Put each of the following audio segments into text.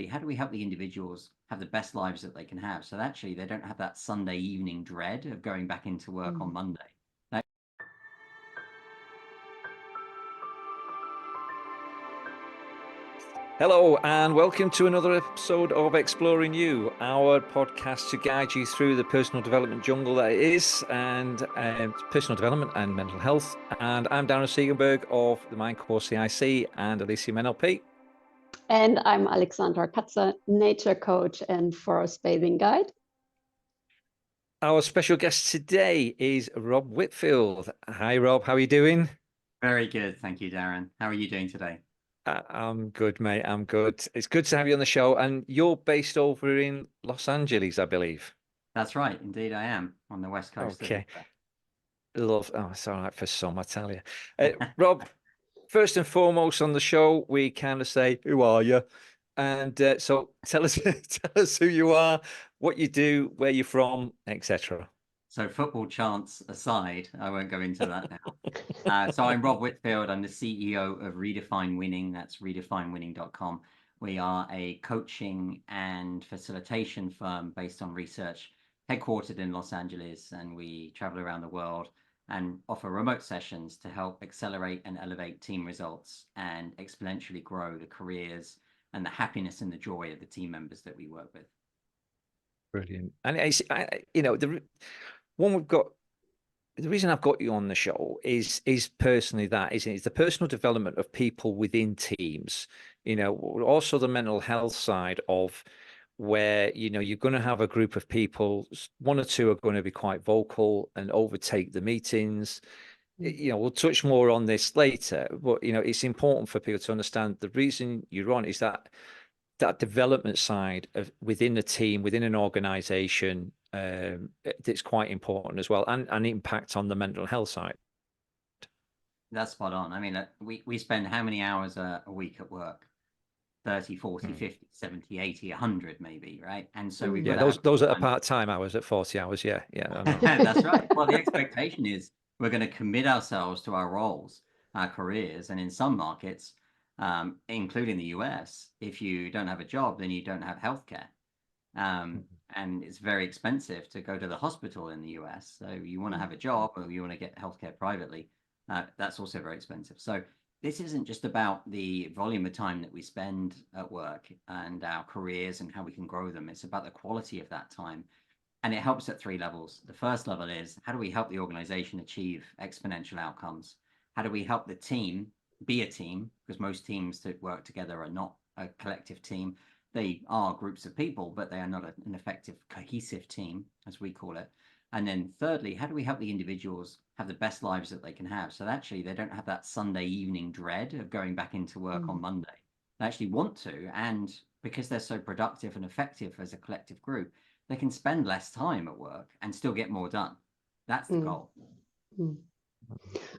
how do we help the individuals have the best lives that they can have? So actually, they don't have that Sunday evening dread of going back into work on Mm. Monday. Hello, and welcome to another episode of Exploring You, our podcast to guide you through the personal development jungle that it is, and personal development and mental health. And I'm Darren Siegenberg of the Mind Core CIC and Elysium NLP. And I'm Alexandra Katzer, nature coach and forest bathing guide. Our special guest today is Rob Whitfield. Hi, Rob. How are you doing? Very good. Thank you, Darren. How are you doing today? I'm good, mate. I'm good. It's good to have you on the show. And you're based over in Los Angeles, I believe. That's right. Indeed, I am on the west coast of the Okay. US. Oh, it's all right for some, I tell you. Rob, first and foremost on the show, we kind of say, "Who are you?" And so tell us, tell us who you are, what you do, where you're from, etc. So football chants aside, I won't go into that now. So I'm Rob Whitfield. I'm the CEO of Redefine Winning. That's redefinewinning.com. We are a coaching and facilitation firm based on research, headquartered in Los Angeles, and we travel around the world and offer remote sessions to help accelerate and elevate team results and exponentially grow the careers and the happiness and the joy of the team members that we work with. Brilliant. And the one we've got. The reason I've got you on the show is personally that is the personal development of people within teams. Also the mental health side of where you're going to have a group of people, one or two are going to be quite vocal and overtake the meetings. We'll touch more on this later, but it's important for people to understand the reason you're on is that development side of within a team, within an organization, that's quite important as well, and an impact on the mental health side. That's spot on. I mean, we spend how many hours a week at work? 30, 40, 50, 70, 80, 100 maybe, right? And so we've got those are part-time hours at 40 hours. Yeah. I know. That's right. Well, the expectation is we're going to commit ourselves to our roles, our careers, and in some markets, including the US, if you don't have a job, then you don't have healthcare. And it's very expensive to go to the hospital in the US. So you want to have a job or you want to get healthcare privately. That's also very expensive. So this isn't just about the volume of time that we spend at work and our careers and how we can grow them. It's about the quality of that time. And it helps at three levels. The first level is how do we help the organization achieve exponential outcomes? How do we help the team be a team? Because most teams that work together are not a collective team. They are groups of people, but they are not an effective, cohesive team, as we call it. And then thirdly, how do we help the individuals have the best lives that they can have? So actually, they don't have that Sunday evening dread of going back into work on Monday. They actually want to. And because they're so productive and effective as a collective group, they can spend less time at work and still get more done. That's the goal.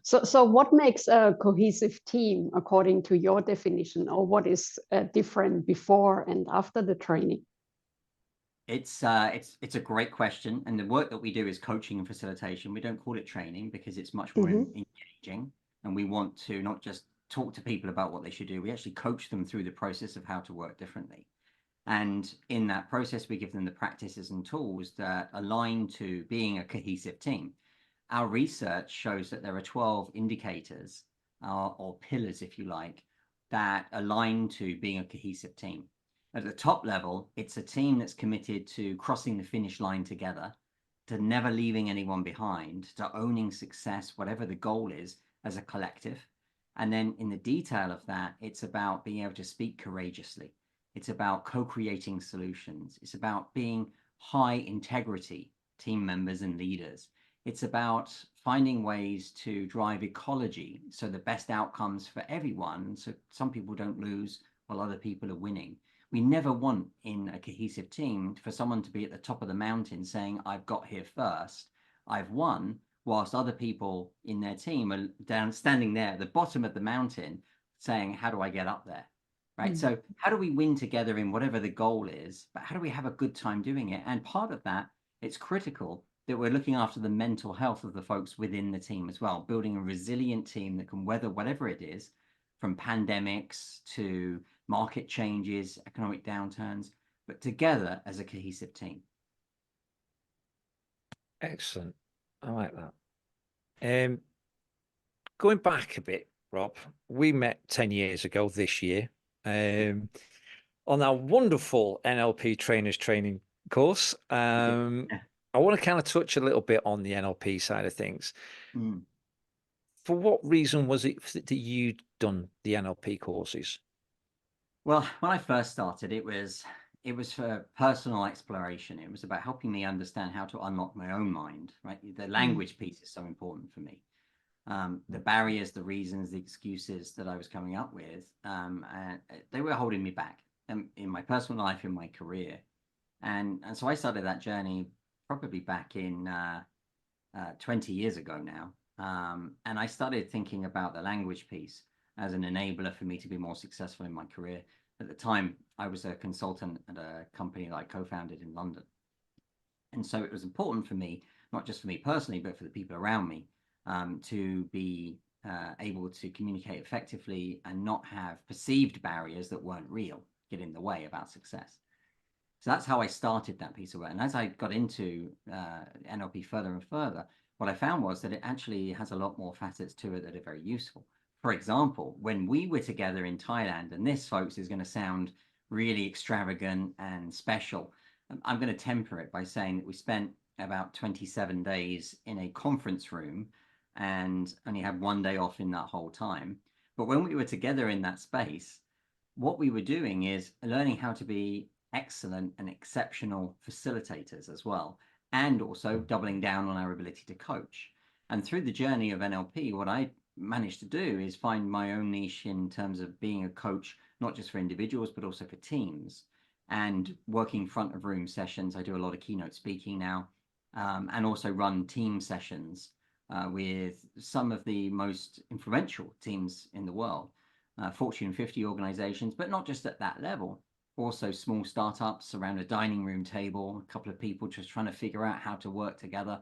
So what makes a cohesive team according to your definition, or what is different before and after the training? It's a great question, and the work that we do is coaching and facilitation. We don't call it training because it's much more engaging, and we want to not just talk to people about what they should do. We actually coach them through the process of how to work differently. And in that process, we give them the practices and tools that align to being a cohesive team. Our research shows that there are 12 indicators or pillars, if you like, that align to being a cohesive team. At the top level, it's a team that's committed to crossing the finish line together, to never leaving anyone behind, to owning success, whatever the goal is, as a collective. And then in the detail of that, it's about being able to speak courageously. It's about co-creating solutions. It's about being high integrity team members and leaders. It's about finding ways to drive ecology, so the best outcomes for everyone, so some people don't lose while other people are winning. We never want in a cohesive team for someone to be at the top of the mountain saying, I've got here first, I've won, whilst other people in their team are standing there at the bottom of the mountain saying, how do I get up there? Right. So how do we win together in whatever the goal is, but how do we have a good time doing it? And part of that, it's critical that we're looking after the mental health of the folks within the team as well, building a resilient team that can weather whatever it is, from pandemics to market changes, economic downturns, but together as a cohesive team. Excellent. I like that. Going back a bit, Rob, we met 10 years ago this year on our wonderful NLP trainers training course. I want to kind of touch a little bit on the NLP side of things. For what reason was it that you'd done the NLP courses? Well, when I first started, it was for personal exploration. It was about helping me understand how to unlock my own mind, right? The language piece is so important for me. The barriers, the reasons, the excuses that I was coming up with, they were holding me back in my personal life, in my career. And so I started that journey probably back in 20 years ago now. And I started thinking about the language piece as an enabler for me to be more successful in my career. At the time, I was a consultant at a company that I co-founded in London. And so it was important for me, not just for me personally, but for the people around me, to be able to communicate effectively and not have perceived barriers that weren't real get in the way about success. So that's how I started that piece of work. And as I got into NLP further and further, what I found was that it actually has a lot more facets to it that are very useful. For example, when we were together in Thailand, and this, folks, is going to sound really extravagant and special, I'm going to temper it by saying that we spent about 27 days in a conference room and only had one day off in that whole time. But when we were together in that space, what we were doing is learning how to be excellent and exceptional facilitators as well, and also doubling down on our ability to coach. And through the journey of NLP, what I managed to do is find my own niche in terms of being a coach, not just for individuals, but also for teams, and working front of room sessions. I do a lot of keynote speaking now, and also run team sessions with some of the most influential teams in the world, Fortune 50 organizations, but not just at that level. Also small startups around a dining room table, a couple of people just trying to figure out how to work together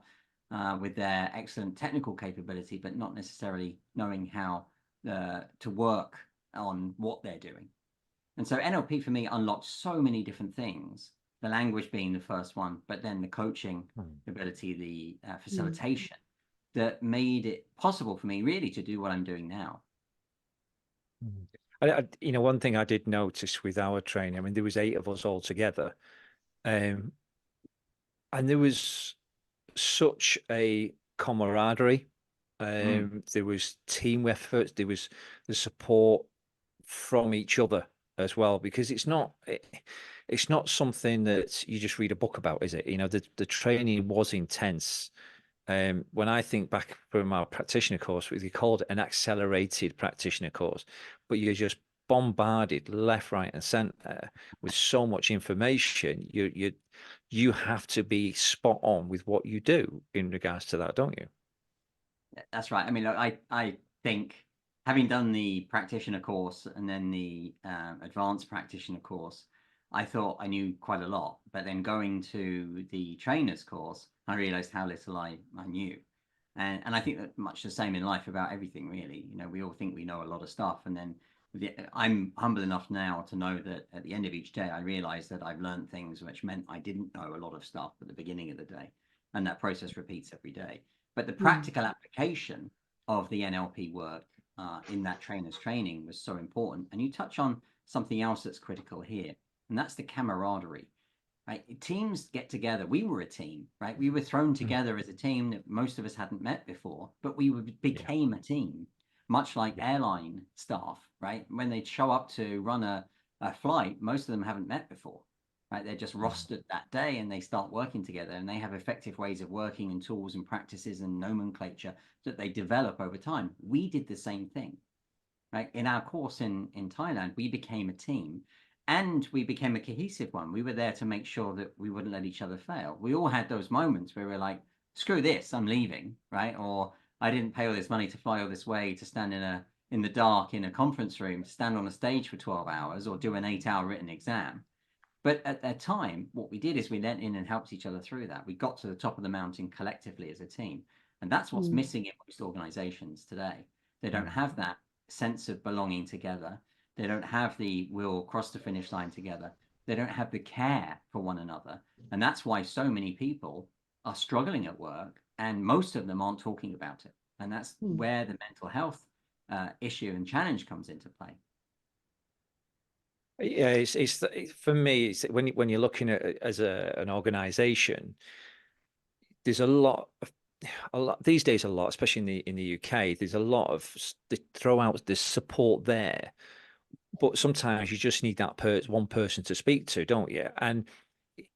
with their excellent technical capability, but not necessarily knowing how to work on what they're doing. And so NLP for me unlocked so many different things, the language being the first one, but then the coaching ability, the facilitation that made it possible for me really to do what I'm doing now. One thing I did notice with our training, I mean, there was 8 of us all together, and there was such a camaraderie. There was team effort. There was the support from each other as well, because it's not something that you just read a book about, is it? The training was intense. When I think back from our practitioner course, we called it an accelerated practitioner course, but you're just bombarded left, right, and center with so much information. You have to be spot on with what you do in regards to that, don't you? That's right. I mean, look, I think having done the practitioner course and then the advanced practitioner course, I thought I knew quite a lot. But then going to the trainer's course, I realized how little I knew. And I think that much the same in life about everything, really. We all think we know a lot of stuff. And then I'm humble enough now to know that at the end of each day, I realize that I've learned things which meant I didn't know a lot of stuff at the beginning of the day. And that process repeats every day. But the practical application of the NLP work in that trainer's training was so important. And you touch on something else that's critical here, and that's the camaraderie. Right? Teams get together. We were a team, right? We were thrown together as a team that most of us hadn't met before, but we became a team, much like airline staff, right? When they show up to run a flight, most of them haven't met before, right? They're just rostered that day and they start working together, and they have effective ways of working and tools and practices and nomenclature that they develop over time. We did the same thing, right? In our course in Thailand, we became a team. And we became a cohesive one. We were there to make sure that we wouldn't let each other fail. We all had those moments where we're like, screw this, I'm leaving, right? Or I didn't pay all this money to fly all this way to stand in the dark in a conference room, to stand on a stage for 12 hours or do an 8-hour written exam. But at that time, what we did is we went in and helped each other through that. We got to the top of the mountain collectively as a team. And that's what's missing in most organizations today. They don't have that sense of belonging together. They don't have the we'll cross the finish line together. They don't have the care for one another. And that's why so many people are struggling at work, and most of them aren't talking about it. And that's where the mental health issue and challenge comes into play. Yeah, it's for me, it's when you're looking at it as an organization, there's a lot these days, especially in the UK, there's a lot of they throw out this support there, but sometimes you just need that one person to speak to, don't you? And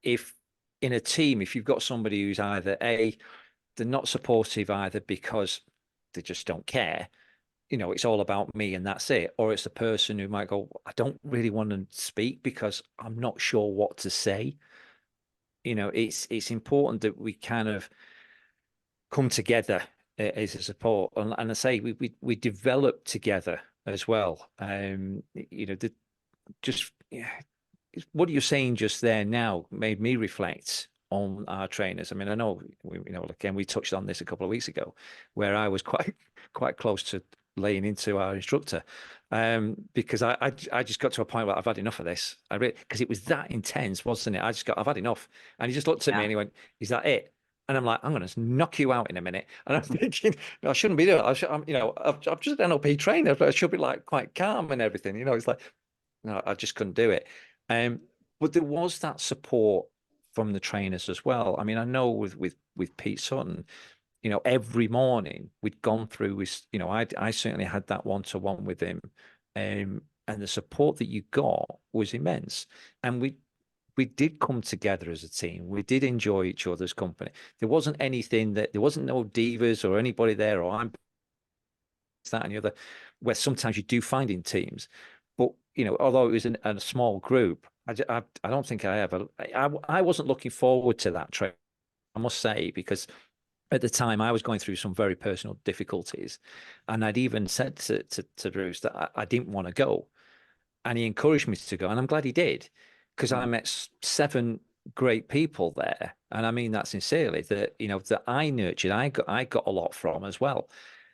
if in a team, if you've got somebody who's either they're not supportive either because they just don't care, it's all about me and that's it, or it's the person who might go, I don't really want to speak because I'm not sure what to say. It's important that we kind of come together as a support, and I say we develop together as well. Just yeah, what you're saying just there now made me reflect on our trainers. I mean, I know again we touched on this a couple of weeks ago, where I was quite close to laying into our instructor, because I just got to a point where I've had enough of this. Because it was that intense, wasn't it? I've had enough, and he just looked at me and he went, "Is that it?" And I'm like, I'm going to knock you out in a minute. And I'm thinking, I shouldn't be doing it. I'm just an NLP trainer, but I should be like quite calm and everything. It's like, no, I just couldn't do it. But there was that support from the trainers as well. I mean, I know with Pete Sutton, every morning we'd gone through his, I certainly had that one-to-one with him. And the support that you got was immense. And we did come together as a team. We did enjoy each other's company. There wasn't no divas or anybody there, or I'm that and the other, where sometimes you do find in teams. But, although it was in a small group, I don't think I wasn't looking forward to that trip, I must say, because at the time I was going through some very personal difficulties. And I'd even said to Bruce that I didn't want to go. And he encouraged me to go. And I'm glad he did, because I met 7 great people there. And I mean that sincerely, that, that I nurtured, I got a lot from as well.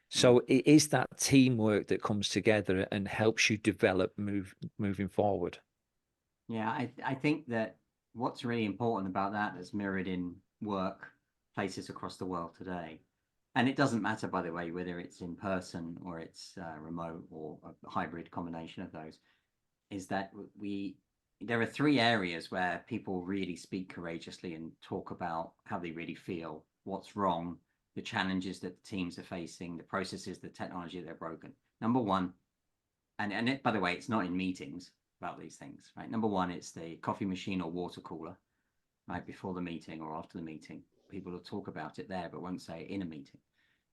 So it is that teamwork that comes together and helps you develop moving forward. Yeah, I think that what's really important about that that's mirrored in work places across the world today, and it doesn't matter, by the way, whether it's in person or it's remote or a hybrid combination of those, is that there are 3 areas where people really speak courageously and talk about how they really feel, what's wrong, the challenges that the teams are facing, the processes, the technology that are broken. Number one, and it, by the way, it's not in meetings about these things, right? Number one, it's the coffee machine or water cooler, right? Before the meeting or after the meeting. People will talk about it there, but won't say it in a meeting.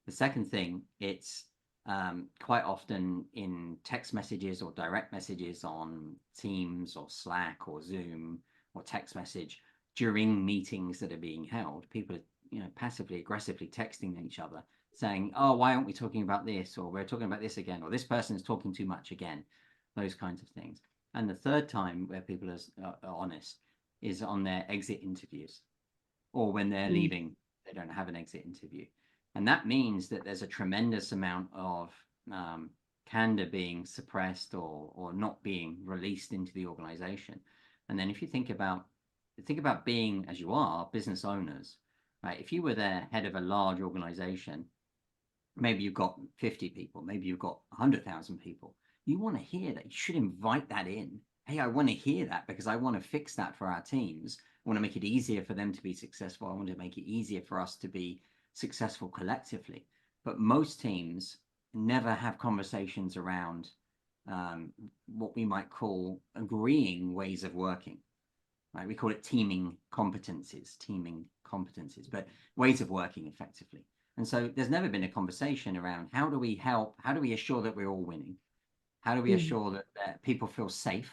The second thing, it's quite often in text messages or direct messages on Teams or Slack or Zoom or text message during meetings that are being held. People are, passively aggressively texting each other saying, oh, why aren't we talking about this? Or we're talking about this again, or this person is talking too much again, those kinds of things. And the third time where people are honest is on their exit interviews, or when they're leaving, they don't have an exit interview. And that means that there's a tremendous amount of candor being suppressed or not being released into the organization. And then if you think about being, as you are, business owners, right? If you were the head of a large organization, maybe you've got 50 people, maybe you've got 100,000 people, you want to hear that. You should invite that in. Hey, I want to hear that because I want to fix that for our teams. I want to make it easier for them to be successful. I want to make it easier for us to be successful collectively. But most teams never have conversations around what we might call agreeing ways of working. Right? We call it teaming competencies, but ways of working effectively. And so there's never been a conversation around how do we help, how do we assure that we're all winning? How do we assure that people feel safe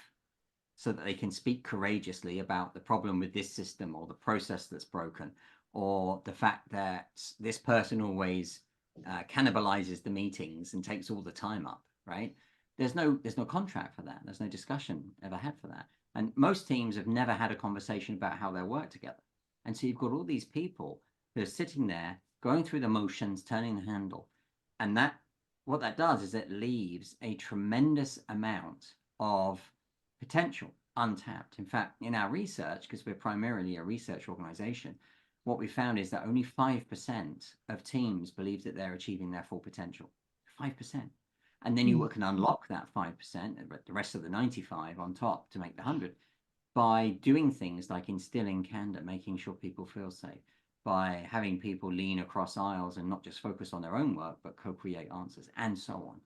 so that they can speak courageously about the problem with this system or the process that's broken, or the fact that this person always cannibalizes the meetings and takes all the time up, right? There's no contract for that. There's no discussion ever had for that. And most teams have never had a conversation about how they'll work together. And so you've got all these people who are sitting there going through the motions, turning the handle. And what that does is it leaves a tremendous amount of potential untapped. In fact, in our research, because we're primarily a research organization, what we found is that only 5% of teams believe that they're achieving their full potential. 5%. And then you can unlock that 5%, the rest of the 95 on top to make the 100 by doing things like instilling candor, making sure people feel safe, by having people lean across aisles and not just focus on their own work, but co-create answers, and so on.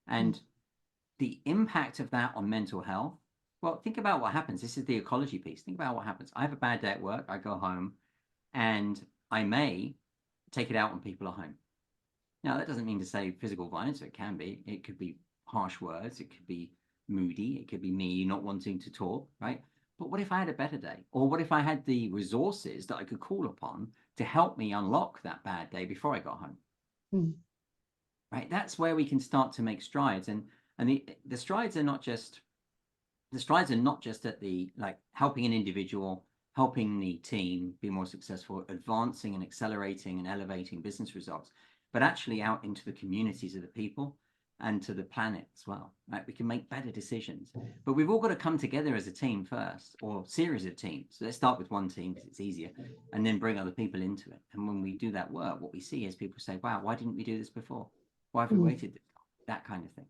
And the impact of that on mental health, well, think about what happens. This is the ecology piece. Think about what happens. I have a bad day at work. I go home and I may take it out on people at home. Now, that doesn't mean to say physical violence. It can be. It could be harsh words. It could be moody. It could be me not wanting to talk, right? But what if I had a better day? Or what if I had the resources that I could call upon to help me unlock that bad day before I got home? Right? That's where we can start to make strides. And the strides are not just at the, like, helping an individual, helping the team be more successful, advancing and accelerating and elevating business results, but actually out into the communities of the people and to the planet as well, right? We can make better decisions, but we've all got to come together as a team first, or series of teams. So let's start with one team because it's easier, and then bring other people into it. And when we do that work, what we see is people say, wow, why didn't we do this before? Why have we waited? That kind of thing.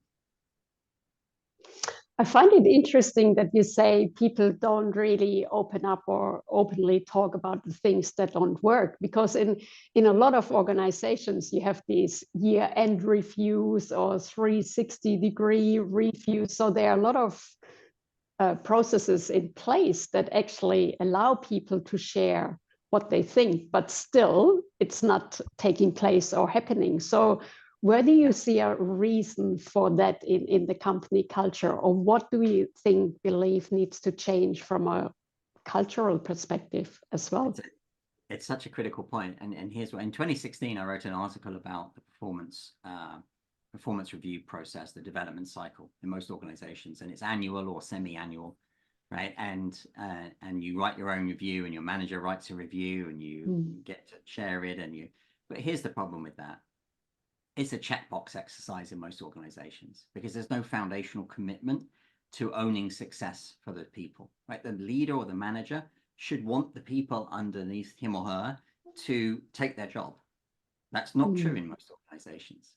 I find it interesting that you say people don't really open up or openly talk about the things that don't work, because in a lot of organizations, you have these year-end reviews or 360-degree reviews. So there are a lot of processes in place that actually allow people to share what they think, but still it's not taking place or happening. So where do you see a reason for that in the company culture, or what do you believe needs to change from a cultural perspective as well? It's such a critical point. And here's what, in 2016, I wrote an article about the performance review process, the development cycle in most organizations, and it's annual or semi-annual, right? And you write your own review, and your manager writes a review, and you get to share it. But here's the problem with that. It's a checkbox exercise in most organizations because there's no foundational commitment to owning success for the people, right? The leader or the manager should want the people underneath him or her to take their job. That's not true in most organizations.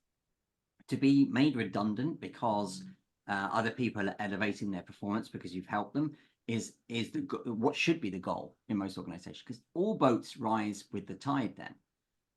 To be made redundant because other people are elevating their performance because you've helped them is what should be the goal in most organizations, because all boats rise with the tide then.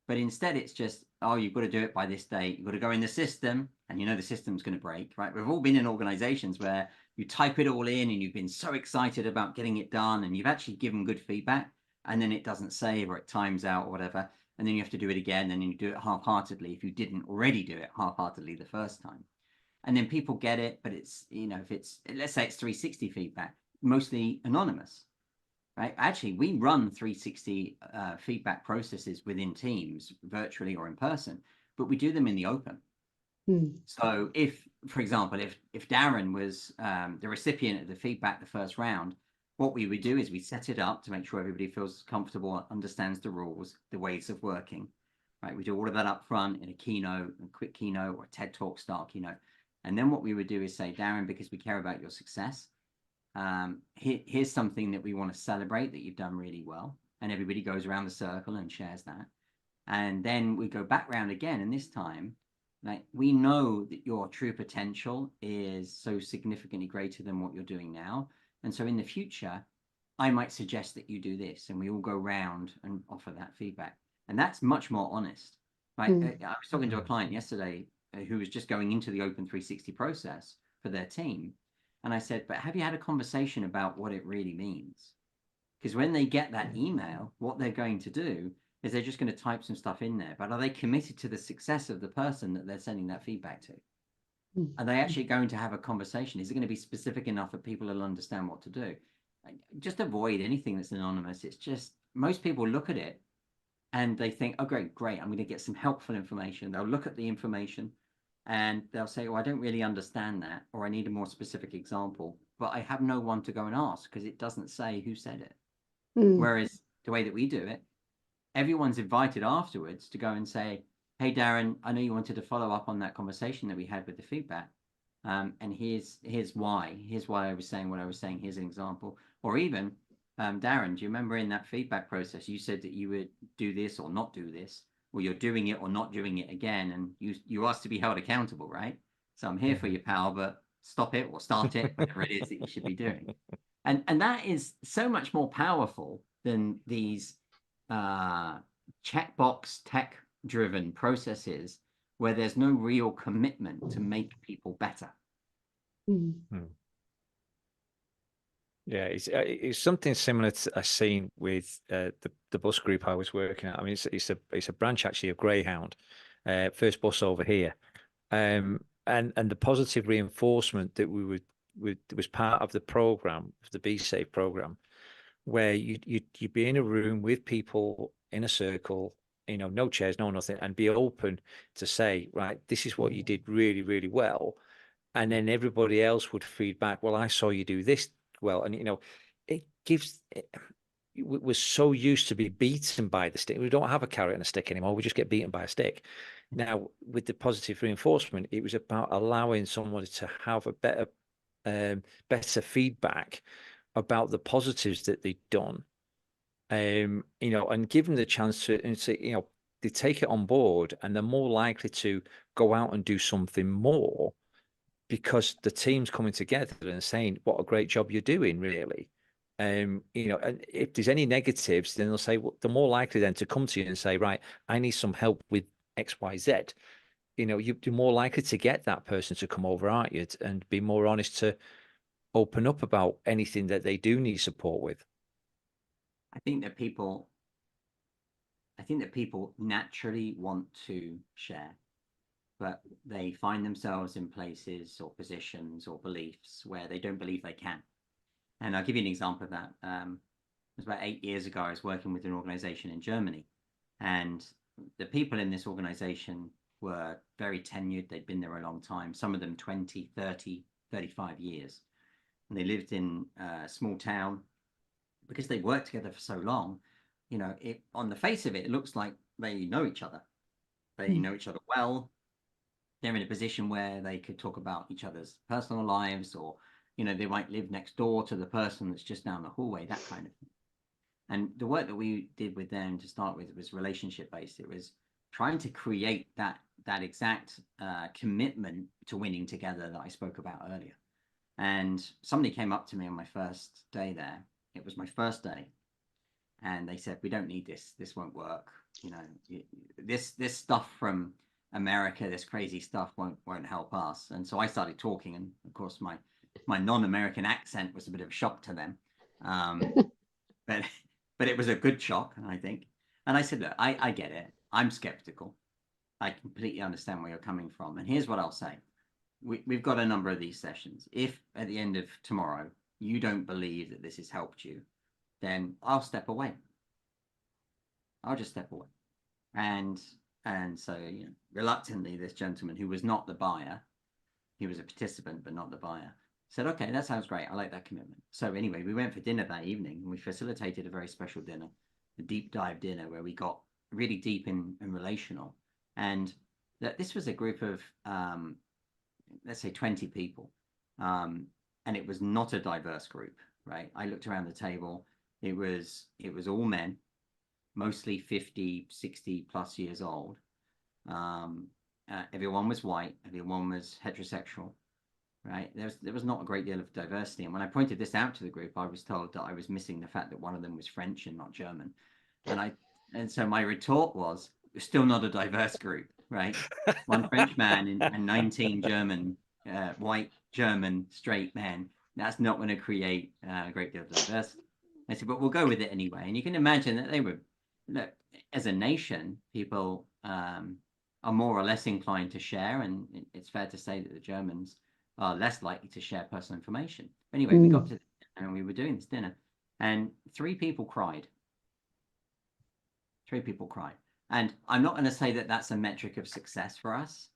But instead, it's just, oh, you've got to do it by this date. You've got to go in the system, and you know the system's going to break, right? We've all been in organizations where you type it all in, and you've been so excited about getting it done, and you've actually given good feedback, and then it doesn't save, or it times out, or whatever, and then you have to do it again, and then you do it half-heartedly if you didn't already do it half-heartedly the first time. And then people get it, but it's, if it's, let's say it's 360 feedback, mostly anonymous. Right? Actually, we run 360 feedback processes within teams, virtually or in person, but we do them in the open. So if, for example, if Darren was the recipient of the feedback the first round, what we would do is we set it up to make sure everybody feels comfortable, understands the rules, the ways of working. Right? We do all of that up front in a keynote, a quick keynote, or a TED Talk style keynote. And then what we would do is say, Darren, because we care about your success, here's something that we want to celebrate that you've done really well, and everybody goes around the circle and shares that. And then we go back round again, and this time, like, we know that your true potential is so significantly greater than what you're doing now, and so in the future I might suggest that you do this, and we all go round and offer that feedback. And that's much more honest, right? I was talking to a client yesterday who was just going into the Open 360 process for their team. And I said, but have you had a conversation about what it really means? Because when they get that email, what they're going to do is they're just going to type some stuff in there. But are they committed to the success of the person that they're sending that feedback to? Are they actually going to have a conversation? Is it going to be specific enough that people will understand what to do? Just avoid anything that's anonymous. It's just, most people look at it and they think, oh, great, I'm going to get some helpful information. They'll look at the information and they'll say, oh, I don't really understand that, or I need a more specific example, but I have no one to go and ask because it doesn't say who said it. Whereas the way that we do it, everyone's invited afterwards to go and say, hey, Darren, I know you wanted to follow up on that conversation that we had with the feedback. And here's why. Here's why I was saying what I was saying. Here's an example. Or even, Darren, do you remember in that feedback process, you said that you would do this or not do this, or you're doing it or not doing it again, and you asked to be held accountable, right? So I'm here for you, pal, but stop it or start it, whatever it is that you should be doing. And that is so much more powerful than these checkbox tech-driven processes where there's no real commitment to make people better. Yeah, it's something similar to I've seen with the bus group I was working at. I mean, it's a branch actually of Greyhound, first bus over here, and the positive reinforcement that we would was part of the program, the Be Safe program, where you'd be in a room with people in a circle, no chairs, no nothing, and be open to say, right, this is what you did really, really well. And then everybody else would feed back, well, I saw you do this well. And, it gives, we're so used to be beaten by the stick. We don't have a carrot and a stick anymore. We just get beaten by a stick. Now, with the positive reinforcement, it was about allowing someone to have a better feedback about the positives that they'd done. And give them the chance to, and say, they take it on board and they're more likely to go out and do something more because the team's coming together and saying, what a great job you're doing, really. And if there's any negatives, then they'll say, well, they're more likely then to come to you and say, right, I need some help with X, Y, Z. You're more likely to get that person to come over, aren't you? And be more honest to open up about anything that they do need support with. I think that people naturally want to share, but they find themselves in places or positions or beliefs where they don't believe they can. And I'll give you an example of that. It was about 8 years ago, I was working with an organization in Germany, and the people in this organization were very tenured. They'd been there a long time, some of them 20, 30, 35 years. And they lived in a small town. Because they worked together for so long, on the face of it, it looks like they know each other. They know each other well. They're in a position where they could talk about each other's personal lives, or they might live next door to the person that's just down the hallway, that kind of thing. And the work that we did with them to start with was relationship based. It was trying to create that exact commitment to winning together that I spoke about earlier. And somebody came up to me on my first day there. It was my first day, and they said, we don't need this. This won't work. This stuff from America, this crazy stuff won't help us. And so I started talking, and of course my non-American accent was a bit of a shock to them. But it was a good shock, I think. And I said, look, I get it. I'm skeptical. I completely understand where you're coming from. And here's what I'll say. We've got a number of these sessions. If at the end of tomorrow you don't believe that this has helped you, then I'll step away. I'll just step away. And so reluctantly, this gentleman, who was not the buyer, he was a participant but not the buyer, said, okay, that sounds great. I like that commitment. So anyway, we went for dinner that evening, and we facilitated a very special dinner, a deep dive dinner where we got really deep and relational. And that this was a group of let's say 20 people, and it was not a diverse group, right? I looked around the table. It was all men, mostly 50, 60 plus years old. Everyone was white. Everyone was heterosexual, right? There was not a great deal of diversity. And when I pointed this out to the group, I was told that I was missing the fact that one of them was French and not German. And so my retort was, we're still not a diverse group, right? One French man and 19 German, white German straight men. That's not going to create a great deal of diversity. I said, but we'll go with it anyway. And you can imagine that they were, look, as a nation, people are more or less inclined to share. And it's fair to say that the Germans are less likely to share personal information. Anyway, we got to dinner, and we were doing this dinner, and 3 people cried. 3 people cried. And I'm not going to say that that's a metric of success for us,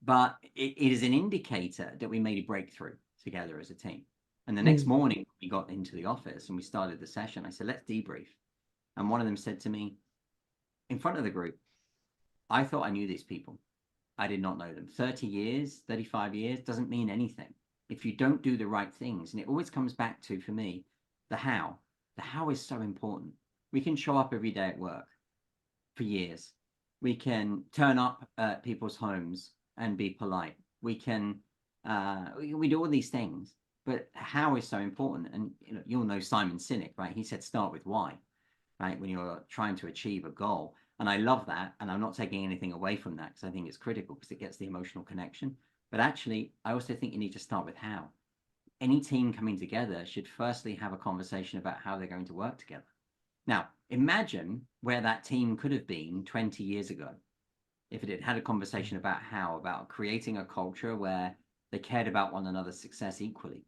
but it is an indicator that we made a breakthrough together as a team. And the next morning, we got into the office and we started the session. I said, let's debrief. And one of them said to me, in front of the group, I thought I knew these people. I did not know them. 30 years, 35 years doesn't mean anything if you don't do the right things. And it always comes back to, for me, the how. The how is so important. We can show up every day at work for years. We can turn up at people's homes and be polite. We can we do all these things, but how is so important. And you'll know Simon Sinek, right? He said start with why, right? When you're trying to achieve a goal. And I love that. And I'm not taking anything away from that because I think it's critical because it gets the emotional connection. But actually, I also think you need to start with how. Any team coming together should firstly have a conversation about how they're going to work together. Now, imagine where that team could have been 20 years ago if it had had a conversation about how, about creating a culture where they cared about one another's success equally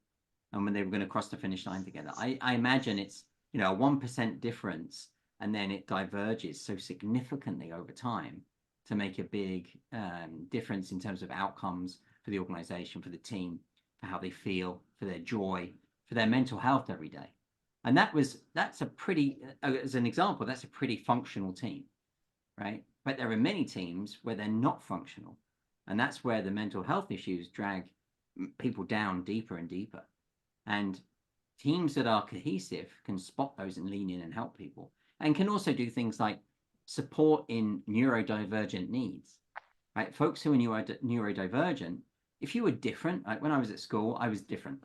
and when they were going to cross the finish line together. I imagine it's, a 1% difference and then it diverges so significantly over time to make a big difference in terms of outcomes for the organization, for the team, for how they feel, for their joy, for their mental health every day. And that's a pretty, as an example, that's a pretty functional team, right? But there are many teams where they're not functional. And that's where the mental health issues drag people down deeper and deeper. And teams that are cohesive can spot those and lean in and help people, and can also do things like support in neurodivergent needs, right? Folks who are neurodivergent, if you were different, like when I was at school, I was different.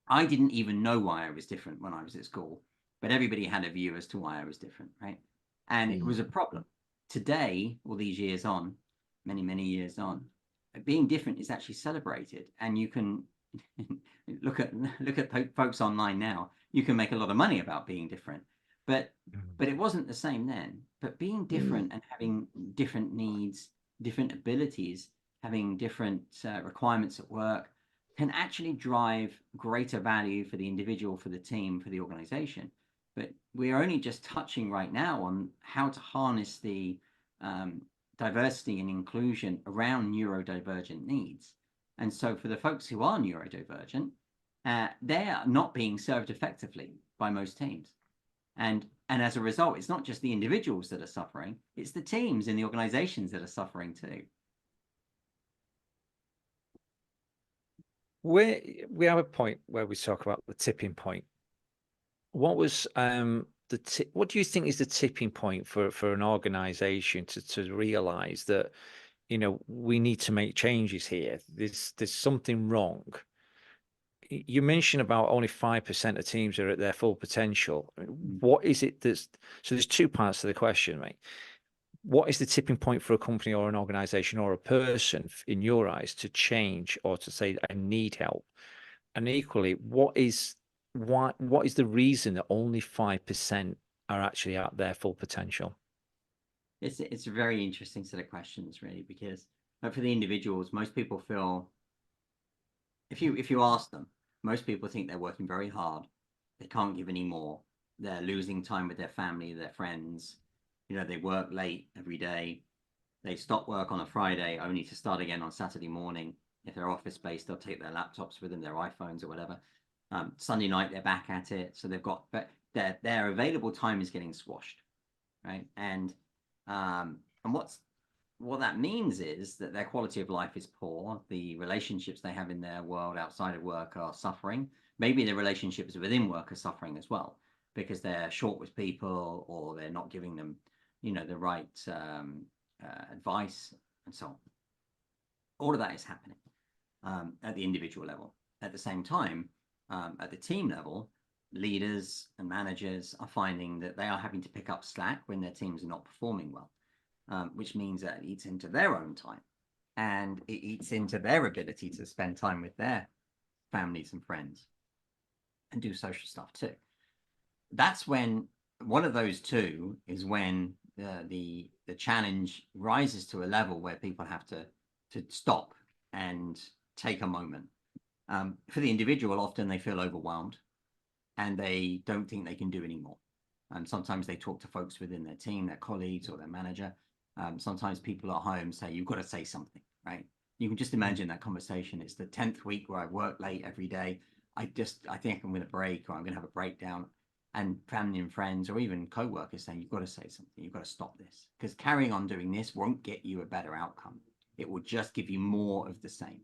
I didn't even know why I was different when I was at school, but everybody had a view as to why I was different, right? And it was a problem. Today, all these years on, many, many years on, being different is actually celebrated. And you can look at folks online now. You can make a lot of money about being different, but it wasn't the same then. But being different and having different needs, different abilities, having different requirements at work can actually drive greater value for the individual, for the team, for the organization. But we are only just touching right now on how to harness the diversity and inclusion around neurodivergent needs. And so for the folks who are neurodivergent, they are not being served effectively by most teams. And as a result, it's not just the individuals that are suffering, it's the teams and the organizations that are suffering too. We have a point where we talk about the tipping point. What was what do you think is the tipping point for an organization to realize that we need to make changes here? There's something wrong. You mentioned about only 5% of teams are at their full potential. What is it so there's two parts to the question, right? What is the tipping point for a company or an organization or a person in your eyes to change or to say I need help? And equally, what is the reason that only 5% are actually at their full potential? It's a very interesting set of questions, really, because for the individuals, most people feel, if you ask them, most people think they're working very hard, they can't give any more, they're losing time with their family, their friends, they work late every day, they stop work on a Friday only to start again on Saturday morning. If they're office based, they'll take their laptops with them, their iPhones or whatever. Sunday night they're back at it, so they've got, but their available time is getting squashed, right? And what that means is that their quality of life is poor. The relationships they have in their world outside of work are suffering. Maybe the relationships within work are suffering as well because they're short with people or they're not giving them, the right advice and so on. All of that is happening at the individual level. At the same time, at the team level, leaders and managers are finding that they are having to pick up slack when their teams are not performing well, which means that it eats into their own time and it eats into their ability to spend time with their families and friends and do social stuff too. That's when one of those two is when the challenge rises to a level where people have to stop and take a moment. For the individual, often they feel overwhelmed and they don't think they can do anymore. Sometimes they talk to folks within their team, their colleagues or their manager. Sometimes people at home say, you've got to say something, right? You can just imagine that conversation. It's the 10th week where I work late every day. I think I'm going to break or I'm going to have a breakdown. And family and friends or even co-workers saying, you've got to say something, you've got to stop this because carrying on doing this won't get you a better outcome. It will just give you more of the same.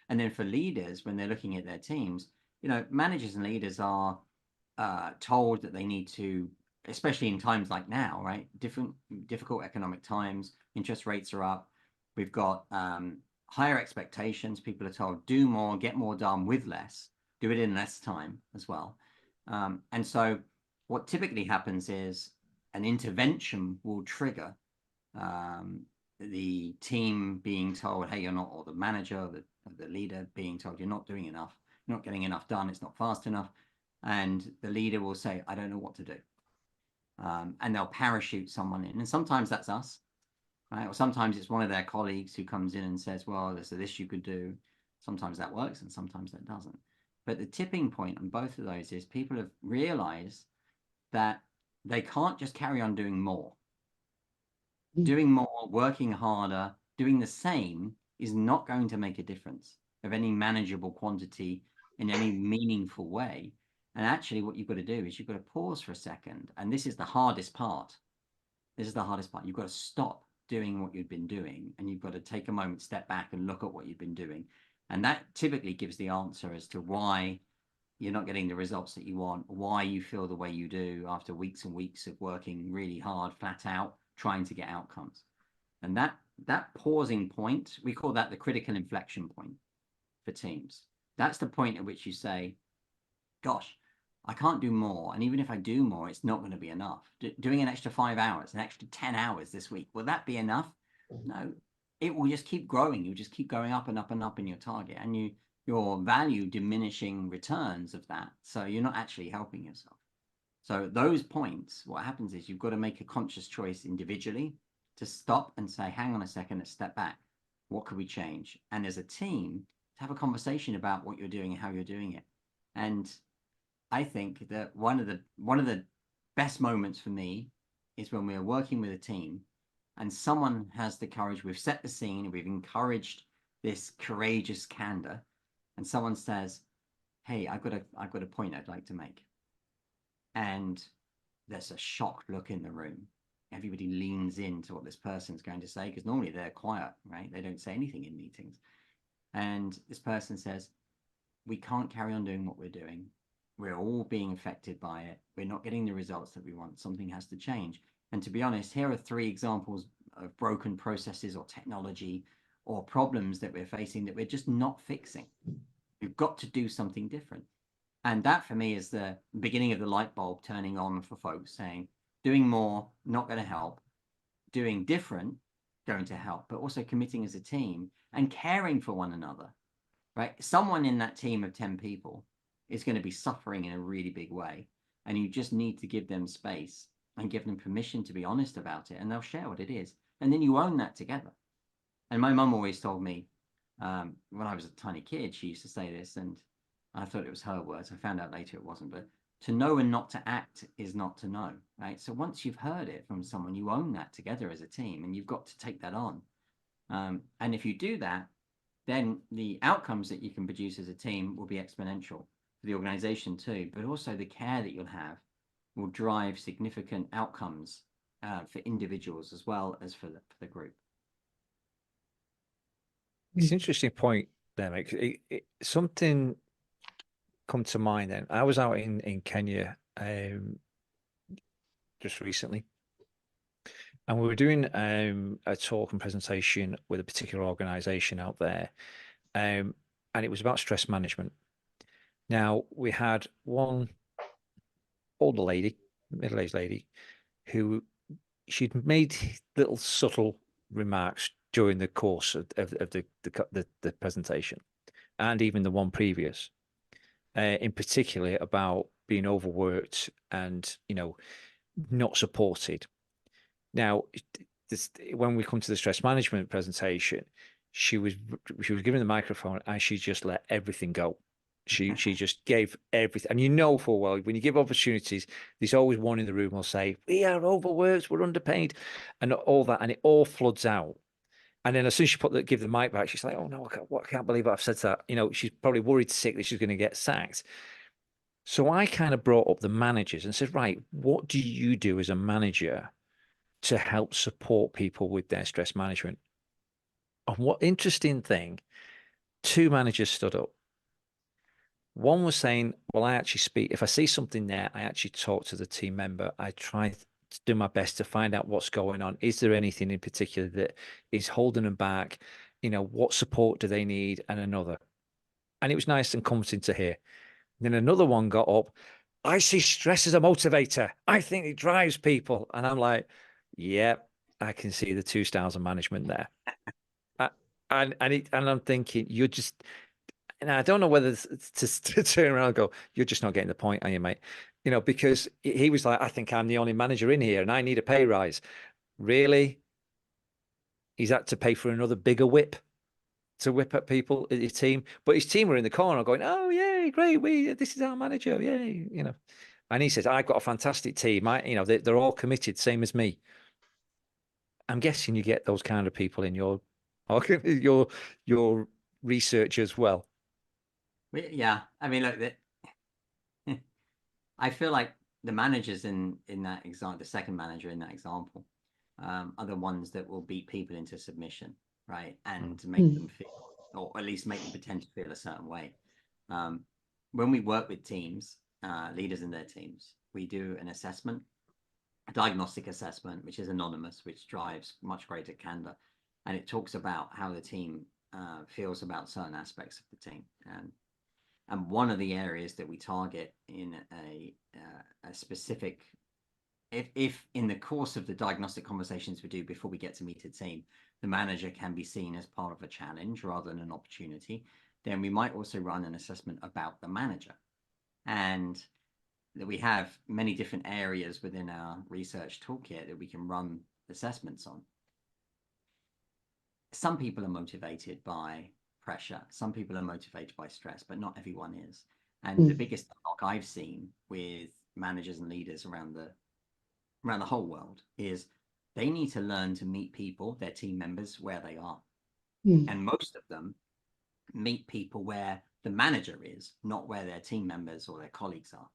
And then for leaders, when they're looking at their teams, you know, managers and leaders are told that they need to, especially in times like now, right? Difficult economic times, interest rates are up. We've got higher expectations. People are told, do more, get more done with less, do it in less time as well. And so what typically happens is an intervention will trigger the team being told, hey, you're not, or the manager, or the leader being told, you're not doing enough, you're not getting enough done, it's not fast enough. And the leader will say, I don't know what to do. And they'll parachute someone in. And sometimes that's us, right? Or sometimes it's one of their colleagues who comes in and says, well, there's this you could do. Sometimes that works and sometimes that doesn't. But the tipping point on both of those is people have realized that they can't just carry on doing more. Doing more, working harder, doing the same is not going to make a difference of any manageable quantity in any meaningful way. And actually what you've got to do is you've got to pause for a second. And this is the hardest part. This is the hardest part. You've got to stop doing what you've been doing, and you've got to take a moment, step back and look at what you've been doing. And that typically gives the answer as to why you're not getting the results that you want, why you feel the way you do after weeks and weeks of working really hard, flat out, trying to get outcomes. And that pausing point, we call that the critical inflection point for teams. That's the point at which you say, gosh, I can't do more. And even if I do more, it's not going to be enough. Doing an extra 5 hours, an extra 10 hours this week, will that be enough? No, it will just keep growing. You'll just keep going up and up and up in your target, and your value diminishing returns of that. So you're not actually helping yourself. So those points, what happens is you've got to make a conscious choice individually to stop and say, hang on a second, let's step back. What could we change? And as a team, to have a conversation about what you're doing and how you're doing it. And I think that one of the best moments for me is when we are working with a team and someone has the courage, we've set the scene, we've encouraged this courageous candor, and someone says, hey, I've got a point I'd like to make. And there's a shocked look in the room. Everybody leans into what this person's going to say, because normally they're quiet, right? They don't say anything in meetings. And this person says, we can't carry on doing what we're doing. We're all being affected by it. We're not getting the results that we want. Something has to change. And to be honest, here are 3 examples of broken processes or technology or problems that we're facing that we're just not fixing. We've got to do something different. And that for me is the beginning of the light bulb turning on for folks, saying, doing more, not going to help. Doing different, going to help. But also committing as a team and caring for one another, right? Someone in that team of 10 people is going to be suffering in a really big way. And you just need to give them space and give them permission to be honest about it. And they'll share what it is. And then you own that together. And my mum always told me, when I was a tiny kid, she used to say this, and I thought it was her words. I found out later it wasn't, but to know and not to act is not to know, right? So once you've heard it from someone, you own that together as a team, and you've got to take that on. And if you do that, then the outcomes that you can produce as a team will be exponential for the organization too, but also the care that you'll have will drive significant outcomes for individuals as well as for the group. It's an interesting point there, mate. Something come to mind then. I was out in Kenya just recently, and we were doing a talk and presentation with a particular organization out there, and it was about stress management. Now, we had one older lady, middle-aged lady, who she'd made little subtle remarks during the course of the presentation, and even the one previous, in particular about being overworked and, you know, not supported. Now, when we come to the stress management presentation, she was given the microphone and she just let everything go. She just gave everything. And you know full well, when you give opportunities, there's always one in the room will say, we are overworked, we're underpaid, and all that, and it all floods out. And then as soon as she give the mic back, she's like, oh no, I can't believe I've said that. You know, she's probably worried sick that she's going to get sacked. So I kind of brought up the managers and said, right, what do you do as a manager to help support people with their stress management? And what interesting thing, two managers stood up. One was saying, well, I actually speak, if I see something there, I actually talk to the team member. I try to do my best to find out what's going on. Is there anything in particular that is holding them back? You know, what support do they need? And another. And it was nice and comforting to hear. Then another one got up. I see stress as a motivator. I think it drives people. And I'm like, yeah, I can see the two styles of management there. Uh, and I'm thinking, you're just, and I don't know whether to turn around and go, you're just not getting the point, are you, mate? You know, because he was like, I think I'm the only manager in here and I need a pay rise. Really? He's had to pay for another bigger whip to whip at people at his team. But his team were in the corner going, oh, yay, great. This is our manager. Yay. You know, and he says, I've got a fantastic team. They're all committed, same as me. I'm guessing you get those kind of people in your your research as well. Yeah, I mean, look, I feel like the managers in that example, the second manager in that example, are the ones that will beat people into submission, right? And to make them feel, or at least make them pretend to feel a certain way. When we work with teams, leaders in their teams, we do an assessment, a diagnostic assessment, which is anonymous, which drives much greater candor. And it talks about how the team feels about certain aspects of the team. And one of the areas that we target in a specific, if in the course of the diagnostic conversations we do before we get to meet a team, the manager can be seen as part of a challenge rather than an opportunity, then we might also run an assessment about the manager. And that we have many different areas within our research toolkit that we can run assessments on. Some people are motivated by pressure. Some people are motivated by stress, but not everyone is. And the biggest unlock I've seen with managers and leaders around the whole world is they need to learn to meet people, their team members, where they are. And most of them meet people where the manager is, not where their team members or their colleagues are.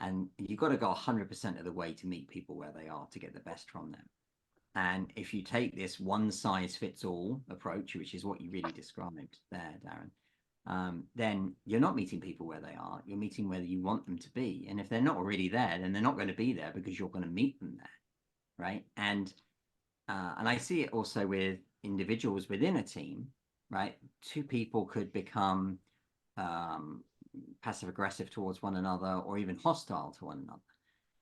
And you've got to go 100% of the way to meet people where they are to get the best from them. And if you take this one size fits all approach, which is what you really described there, Darren, then you're not meeting people where they are. You're meeting where you want them to be. And if they're not already there, then they're not going to be there because you're going to meet them there, right? And I see it also with individuals within a team, right? Two people could become passive aggressive towards one another or even hostile to one another.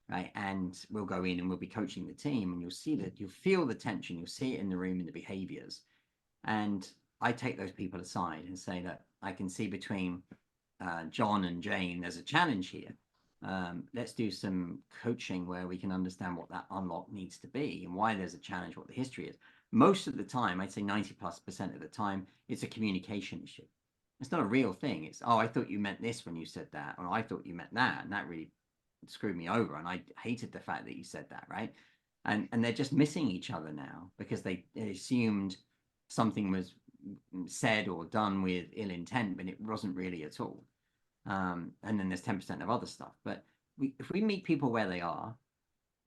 Right. And we'll go in and we'll be coaching the team and you'll see that, you'll feel the tension, you'll see it in the room in the behaviors. And I take those people aside and say that I can see between John and Jane, there's a challenge here. Let's do some coaching where we can understand what that unlock needs to be and why there's a challenge, what the history is. Most of the time, I'd say 90+% of the time, it's a communication issue. It's not a real thing. It's, oh, I thought you meant this when you said that, or I thought you meant that. And that really screwed me over, and I hated the fact that you said that, right? And they're just missing each other now because they assumed something was said or done with ill intent, but it wasn't really at all. And then there's 10% of other stuff. But if we meet people where they are,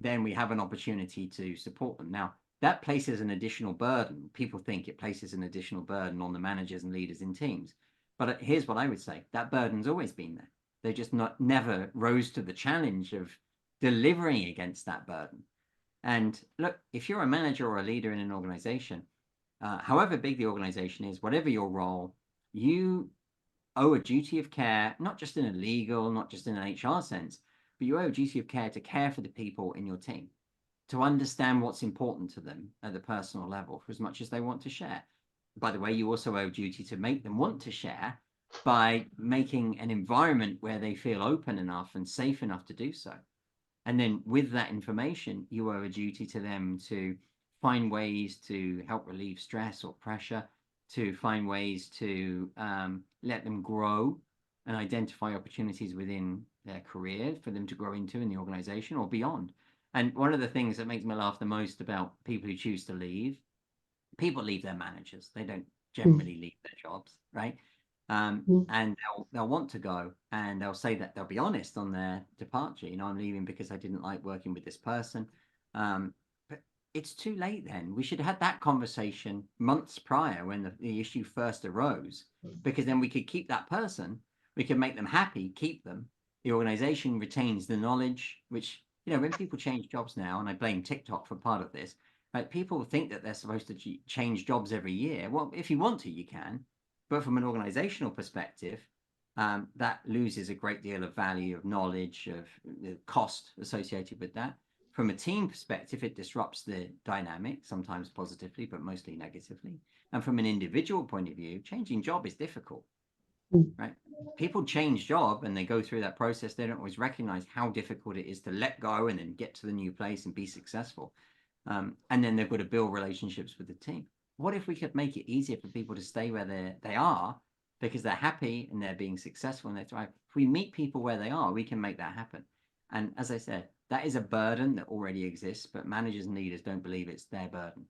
then we have an opportunity to support them. Now, that places an additional burden. People think it places an additional burden on the managers and leaders in teams. But here's what I would say. That burden's always been there. They just never rose to the challenge of delivering against that burden. And look, if you're a manager or a leader in an organization, however big the organization is, whatever your role, you owe a duty of care, not just in a legal, not just in an HR sense, but you owe a duty of care to care for the people in your team, to understand what's important to them at the personal level for as much as they want to share. By the way, you also owe a duty to make them want to share by making an environment where they feel open enough and safe enough to do so. And then with that information, you owe a duty to them to find ways to help relieve stress or pressure, to find ways to let them grow and identify opportunities within their career for them to grow into in the organization or beyond. And one of the things that makes me laugh the most about people who choose to leave, people leave their managers. They don't generally leave their jobs, right? And they'll want to go and they'll say that they'll be honest on their departure. You know, I'm leaving because I didn't like working with this person. But it's too late then. We should have had that conversation months prior when the issue first arose, because then we could keep that person, we could make them happy, keep them. The organization retains the knowledge, which, you know, when people change jobs now, and I blame TikTok for part of this, right, people think that they're supposed to change jobs every year. Well, if you want to, you can. But from an organizational perspective, that loses a great deal of value, of knowledge, of the cost associated with that. From a team perspective, it disrupts the dynamic, sometimes positively, but mostly negatively. And from an individual point of view, changing job is difficult, right? People change job and they go through that process. They don't always recognize how difficult it is to let go and then get to the new place and be successful. And then they've got to build relationships with the team. What if we could make it easier for people to stay where they are because they're happy and they're being successful and they thrive? If we meet people where they are, we can make that happen. And as I said, that is a burden that already exists, but managers and leaders don't believe it's their burden.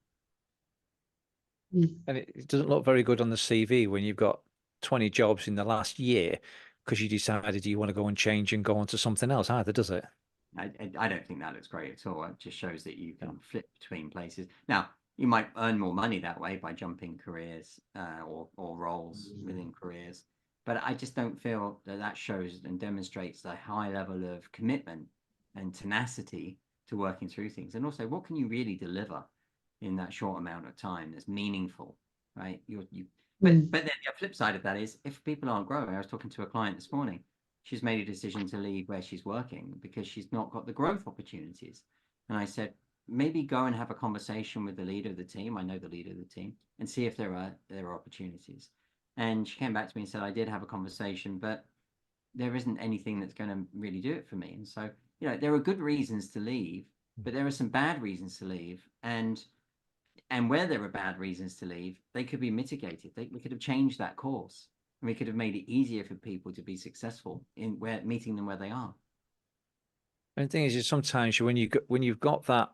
And it doesn't look very good on the CV when you've got 20 jobs in the last year because you decided you want to go and change and go on to something else either, does it? I don't think that looks great at all. It just shows that you can flip between places. Now, you might earn more money that way by jumping careers or roles within careers. But I just don't feel that that shows and demonstrates the high level of commitment and tenacity to working through things. And also, what can you really deliver in that short amount of time that's meaningful, right? But then the flip side of that is if people aren't growing. I was talking to a client this morning. She's made a decision to leave where she's working because she's not got the growth opportunities. And I said, maybe go and have a conversation with the leader of the team. I know the leader of the team, and see if there are opportunities. And she came back to me and said, I did have a conversation, but there isn't anything that's going to really do it for me. And so, you know, there are good reasons to leave, but there are some bad reasons to leave. And where there are bad reasons to leave, they could be mitigated. We could have changed that course. And we could have made it easier for people to be successful in meeting them where they are. And the thing is sometimes when you've got that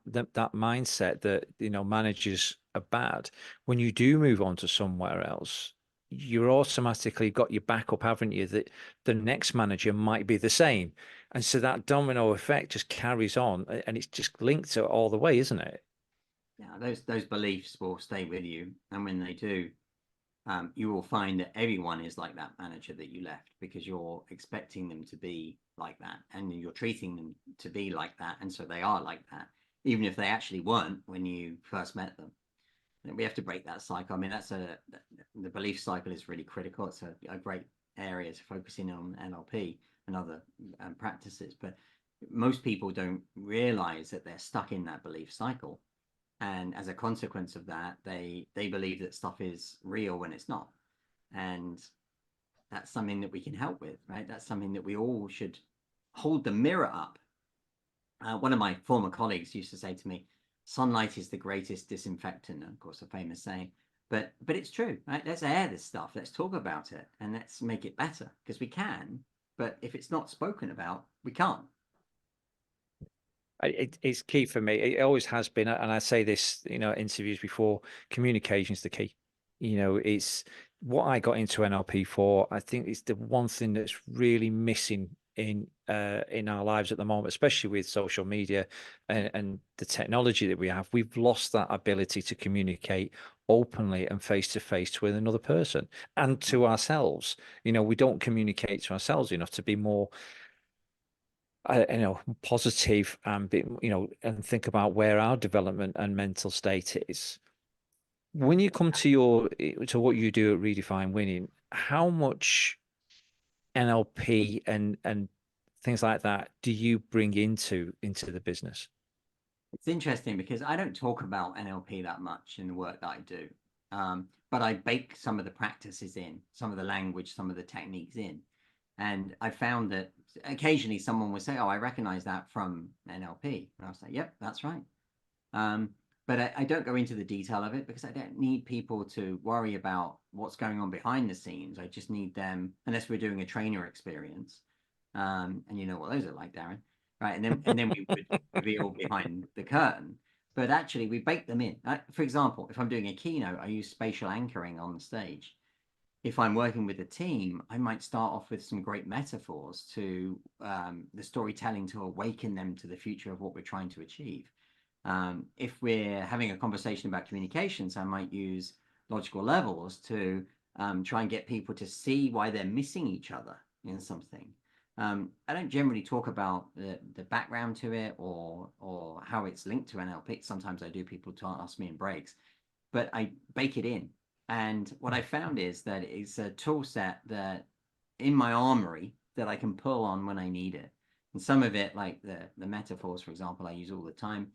mindset that, you know, managers are bad, when you do move on to somewhere else, you're automatically got your backup, haven't you, that the next manager might be the same. And so that domino effect just carries on, and it's just linked to it all the way, isn't it? Yeah, those beliefs will stay with you. And when they do, you will find that everyone is like that manager that you left because you're expecting them to be like that and you're treating them to be like that. And so they are like that, even if they actually weren't when you first met them. And we have to break that cycle. I mean, the belief cycle is really critical. It's a great area to focus in on NLP and other practices. But most people don't realize that they're stuck in that belief cycle. And as a consequence of that, they believe that stuff is real when it's not. And that's something that we can help with, right? That's something that we all should hold the mirror up. One of my former colleagues used to say to me, sunlight is the greatest disinfectant. And of course, a famous saying, but it's true, right? Let's air this stuff. Let's talk about it and let's make it better because we can. But if it's not spoken about, we can't. It's key for me. It always has been, and I say this, you know, interviews before. Communication is the key. You know, it's what I got into NLP for. I think it's the one thing that's really missing in our lives at the moment, especially with social media and the technology that we have. We've lost that ability to communicate openly and face to face with another person and to ourselves. You know, we don't communicate to ourselves enough to be more you know, positive and you know, and think about where our development and mental state is. When you come to what you do at Redefine Winning, how much NLP and things like that do you bring into the business? It's interesting because I don't talk about NLP that much in the work that I do, but I bake some of the practices in, some of the language, some of the techniques in. And I found that occasionally someone would say, oh, I recognize that from NLP. And I'll say, yep, that's right. But I don't go into the detail of it because I don't need people to worry about what's going on behind the scenes. I just need them, unless we're doing a trainer experience. And you know what those are like, Darren, right? And then we would reveal behind the curtain. But actually, we bake them in. For example, if I'm doing a keynote, I use spatial anchoring on the stage. If I'm working with a team, I might start off with some great metaphors to the storytelling to awaken them to the future of what we're trying to achieve. If we're having a conversation about communications, I might use logical levels to try and get people to see why they're missing each other in something. I don't generally talk about the background to it or how it's linked to NLP. Sometimes I do, people ask me in breaks, but I bake it in. And what I found is that it's a tool set that in my armory that I can pull on when I need it. And some of it, like the metaphors, for example, I use all the time.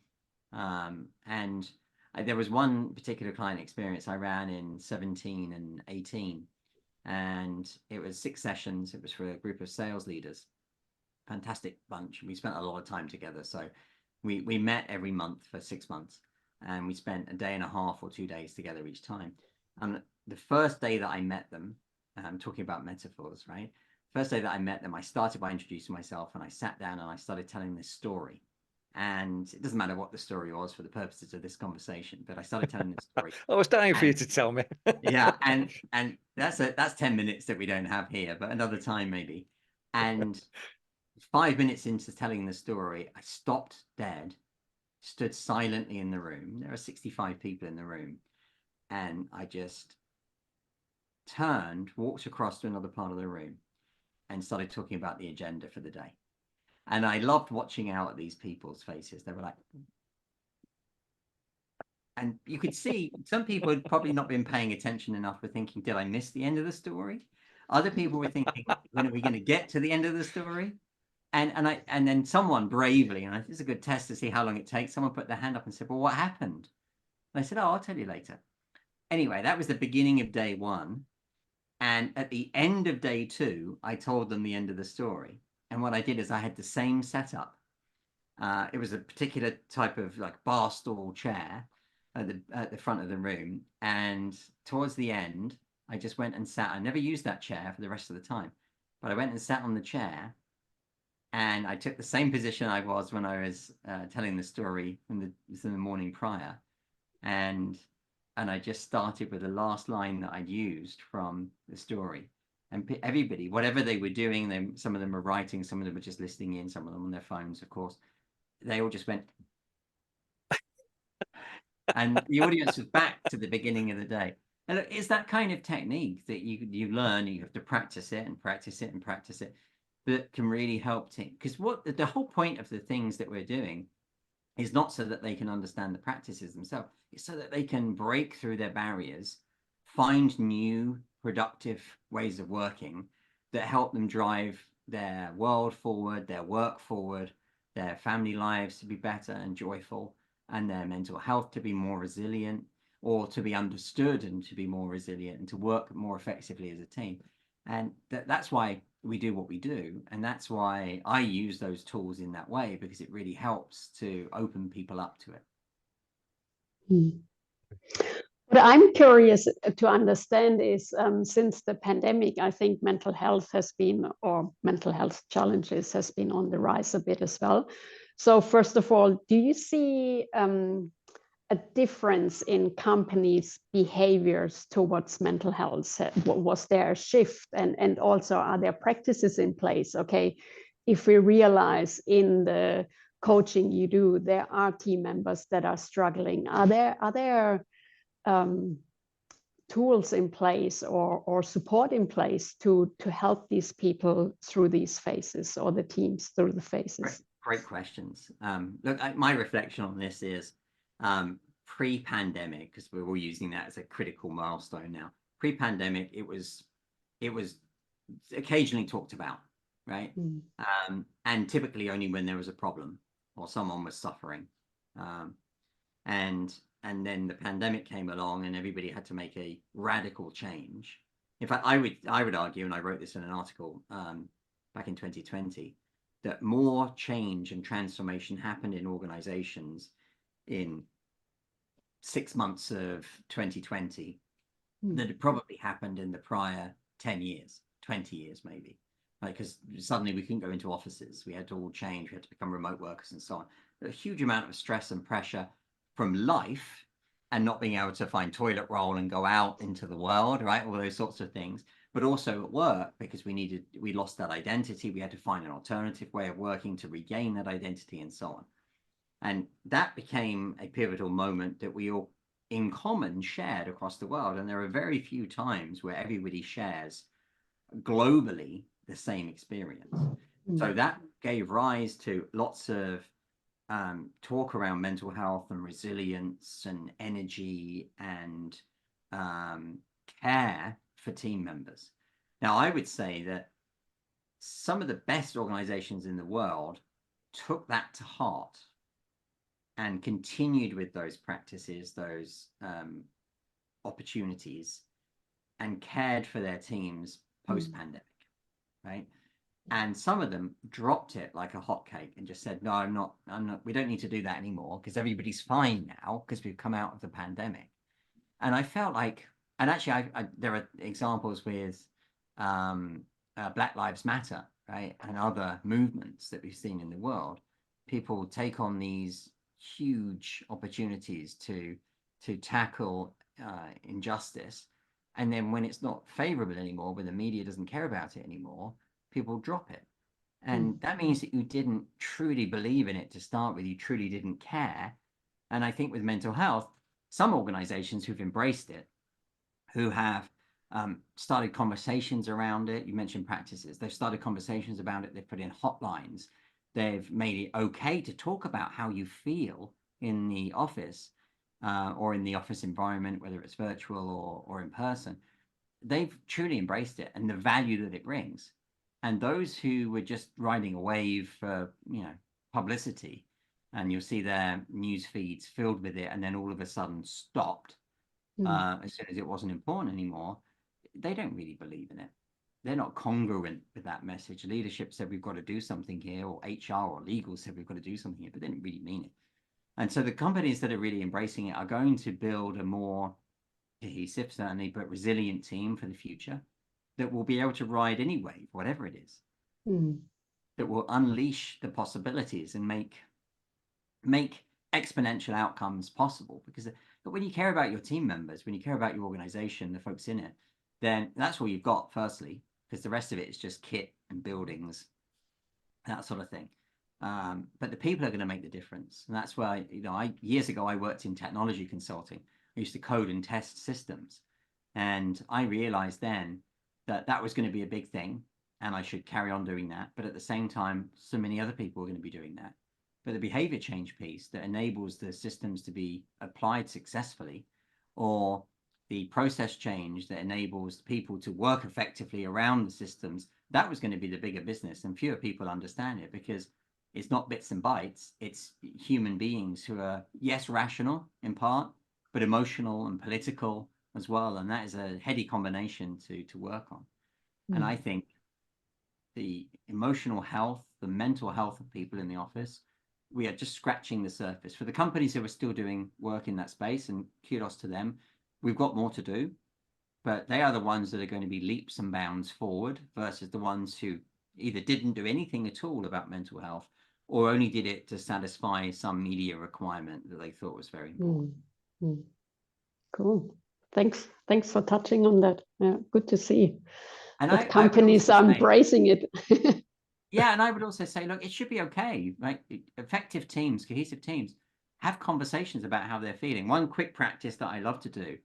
There was one particular client experience I ran in 17 and 18, and it was 6 sessions. It was for a group of sales leaders. Fantastic bunch. We spent a lot of time together. So we met every month for 6 months, and we spent a day and a half or 2 days together each time. And the first day that I met them, I'm talking about metaphors, right? First day that I met them, I started by introducing myself, and I sat down and I started telling this story. And it doesn't matter what the story was for the purposes of this conversation, but I started telling this story. I was dying for you to tell me. Yeah, and that's 10 minutes that we don't have here, but another time maybe. And 5 minutes into telling the story, I stopped dead, stood silently in the room. There are 65 people in the room, and I just turned, walked across to another part of the room, and started talking about the agenda for the day. And I loved watching out at these people's faces. They were like, and you could see some people had probably not been paying attention enough, were thinking, did I miss the end of the story? Other people were thinking, when are we going to get to the end of the story? And then someone bravely, and it's a good test to see how long it takes, someone put their hand up and said, well, what happened? And I said, oh, I'll tell you later. Anyway, that was the beginning of day 1. And at the end of day 2, I told them the end of the story. And what I did is I had the same setup. It was a particular type of like bar stool chair at the front of the room. And towards the end, I just went and sat. I never used that chair for the rest of the time, but I went and sat on the chair, and I took the same position I was when I was telling the story in the morning prior. And I just started with the last line that I'd used from the story. And everybody, whatever they were doing, some of them were writing, some of them were just listening in, some of them on their phones, of course. They all just went. And the audience was back to the beginning of the day. And it's that kind of technique that you learn. You have to practice it and practice it and practice it, that can really help team. Because what the whole point of the things that we're doing is not so that they can understand the practices themselves. It's so that they can break through their barriers, find new productive ways of working that help them drive their world forward, their work forward, their family lives to be better and joyful, and their mental health to be more resilient, or to be understood and to be more resilient, and to work more effectively as a team. And that's why we do what we do. And that's why I use those tools in that way, because it really helps to open people up to it. What I'm curious to understand is, since the pandemic, I think mental health challenges has been on the rise a bit as well. So first of all, do you see a difference in companies' behaviors towards mental health? Was there a shift? And also, are there practices in place? Okay, if we realize in the coaching you do, there are team members that are struggling, are there tools in place or support in place to help these people through these phases, or the teams through the phases? Great questions. Look, my reflection on this is pre-pandemic, because we're all using that as a critical milestone now. Pre-pandemic, it was occasionally talked about, right? And typically only when there was a problem or someone was suffering. And then the pandemic came along, and everybody had to make a radical change. In fact, I would argue, and I wrote this in an article back in 2020, that more change and transformation happened in organizations in 6 months of 2020 than it probably happened in the prior 10 years, 20 years maybe. Like, because suddenly we couldn't go into offices. We had to all change. We had to become remote workers and so on. A huge amount of stress and pressure from life, and not being able to find toilet roll and go out into the world, right? All those sorts of things. But also at work, because we lost that identity. We had to find an alternative way of working to regain that identity and so on. And that became a pivotal moment that we all in common shared across the world. And there are very few times where everybody shares globally the same experience. So that gave rise to lots of talk around mental health and resilience and energy and care for team members. Now, I would say that some of the best organizations in the world took that to heart and continued with those practices, those opportunities, and cared for their teams post-pandemic, right? And some of them dropped it like a hotcake and just said, no, I'm not, we don't need to do that anymore because everybody's fine now because we've come out of the pandemic. And I felt like, and actually there are examples with Black Lives Matter, right? And other movements that we've seen in the world. People take on these huge opportunities to tackle injustice. And then when it's not favorable anymore, when the media doesn't care about it anymore, people drop it. And that means that you didn't truly believe in it to start with. You truly didn't care. And I think with mental health, some organizations who've embraced it, who have started conversations around it. You mentioned practices. They've started conversations about it. They've put in hotlines. They've made it okay to talk about how you feel in the office or in the office environment, whether it's virtual or in person. They've truly embraced it and the value that it brings. And those who were just riding a wave for, publicity, and you'll see their news feeds filled with it, and then all of a sudden stopped as soon as it wasn't important anymore, they don't really believe in it. They're not congruent with that message. Leadership said we've got to do something here, or HR or legal said we've got to do something here, but they didn't really mean it. And so the companies that are really embracing it are going to build a more cohesive, certainly, but resilient team for the future that will be able to ride any wave, whatever it is, that will unleash the possibilities and make exponential outcomes possible. Because when you care about your team members, when you care about your organization, the folks in it, then that's all you've got, firstly, because the rest of it is just kit and buildings, that sort of thing. But the people are going to make the difference. And that's why, years ago, I worked in technology consulting. I used to code and test systems. And I realized then that was going to be a big thing and I should carry on doing that. But at the same time, so many other people are going to be doing that. But the behavior change piece that enables the systems to be applied successfully, or the process change that enables people to work effectively around the systems, that was going to be the bigger business. And fewer people understand it because it's not bits and bytes. It's human beings who are, yes, rational in part, but emotional and political as well. And that is a heady combination to work on. And I think the emotional health, the mental health of people in the office, we are just scratching the surface. For the companies who are still doing work in that space, and kudos to them, we've got more to do, but they are the ones that are going to be leaps and bounds forward versus the ones who either didn't do anything at all about mental health or only did it to satisfy some media requirement that they thought was very important. Cool. Thanks for touching on that. Yeah, good to see and that companies are embracing it. Yeah, and I would also say, look, it should be okay. Like effective teams, cohesive teams, have conversations about how they're feeling. One quick practice that I love to do,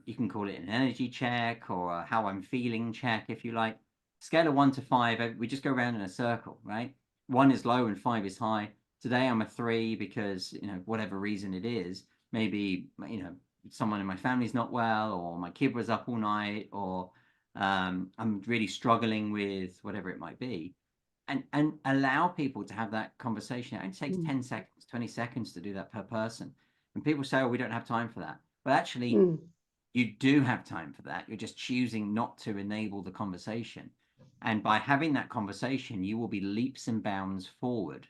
you can call it an energy check or a how I'm feeling check, if you like. Scale of 1 to 5, we just go around in a circle, right? 1 is low and 5 is high. Today I'm a 3 because, whatever reason it is, maybe, someone in my family's not well, or my kid was up all night, or I'm really struggling with whatever it might be. And allow people to have that conversation. It only takes 10 seconds, 20 seconds to do that per person. And people say, oh, we don't have time for that. But actually, you do have time for that. You're just choosing not to enable the conversation. And by having that conversation, you will be leaps and bounds forward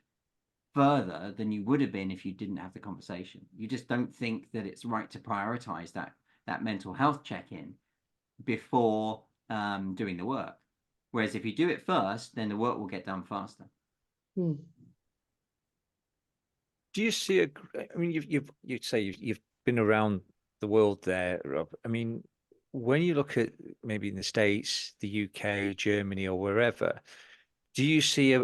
further than you would have been if you didn't have the conversation. You just don't think that it's right to prioritize that mental health check-in before doing the work. Whereas if you do it first, then the work will get done faster. Do you see I mean, you'd say you've been around the world there, Rob. I mean, when you look at maybe in the States, the UK, Germany, or wherever, do you see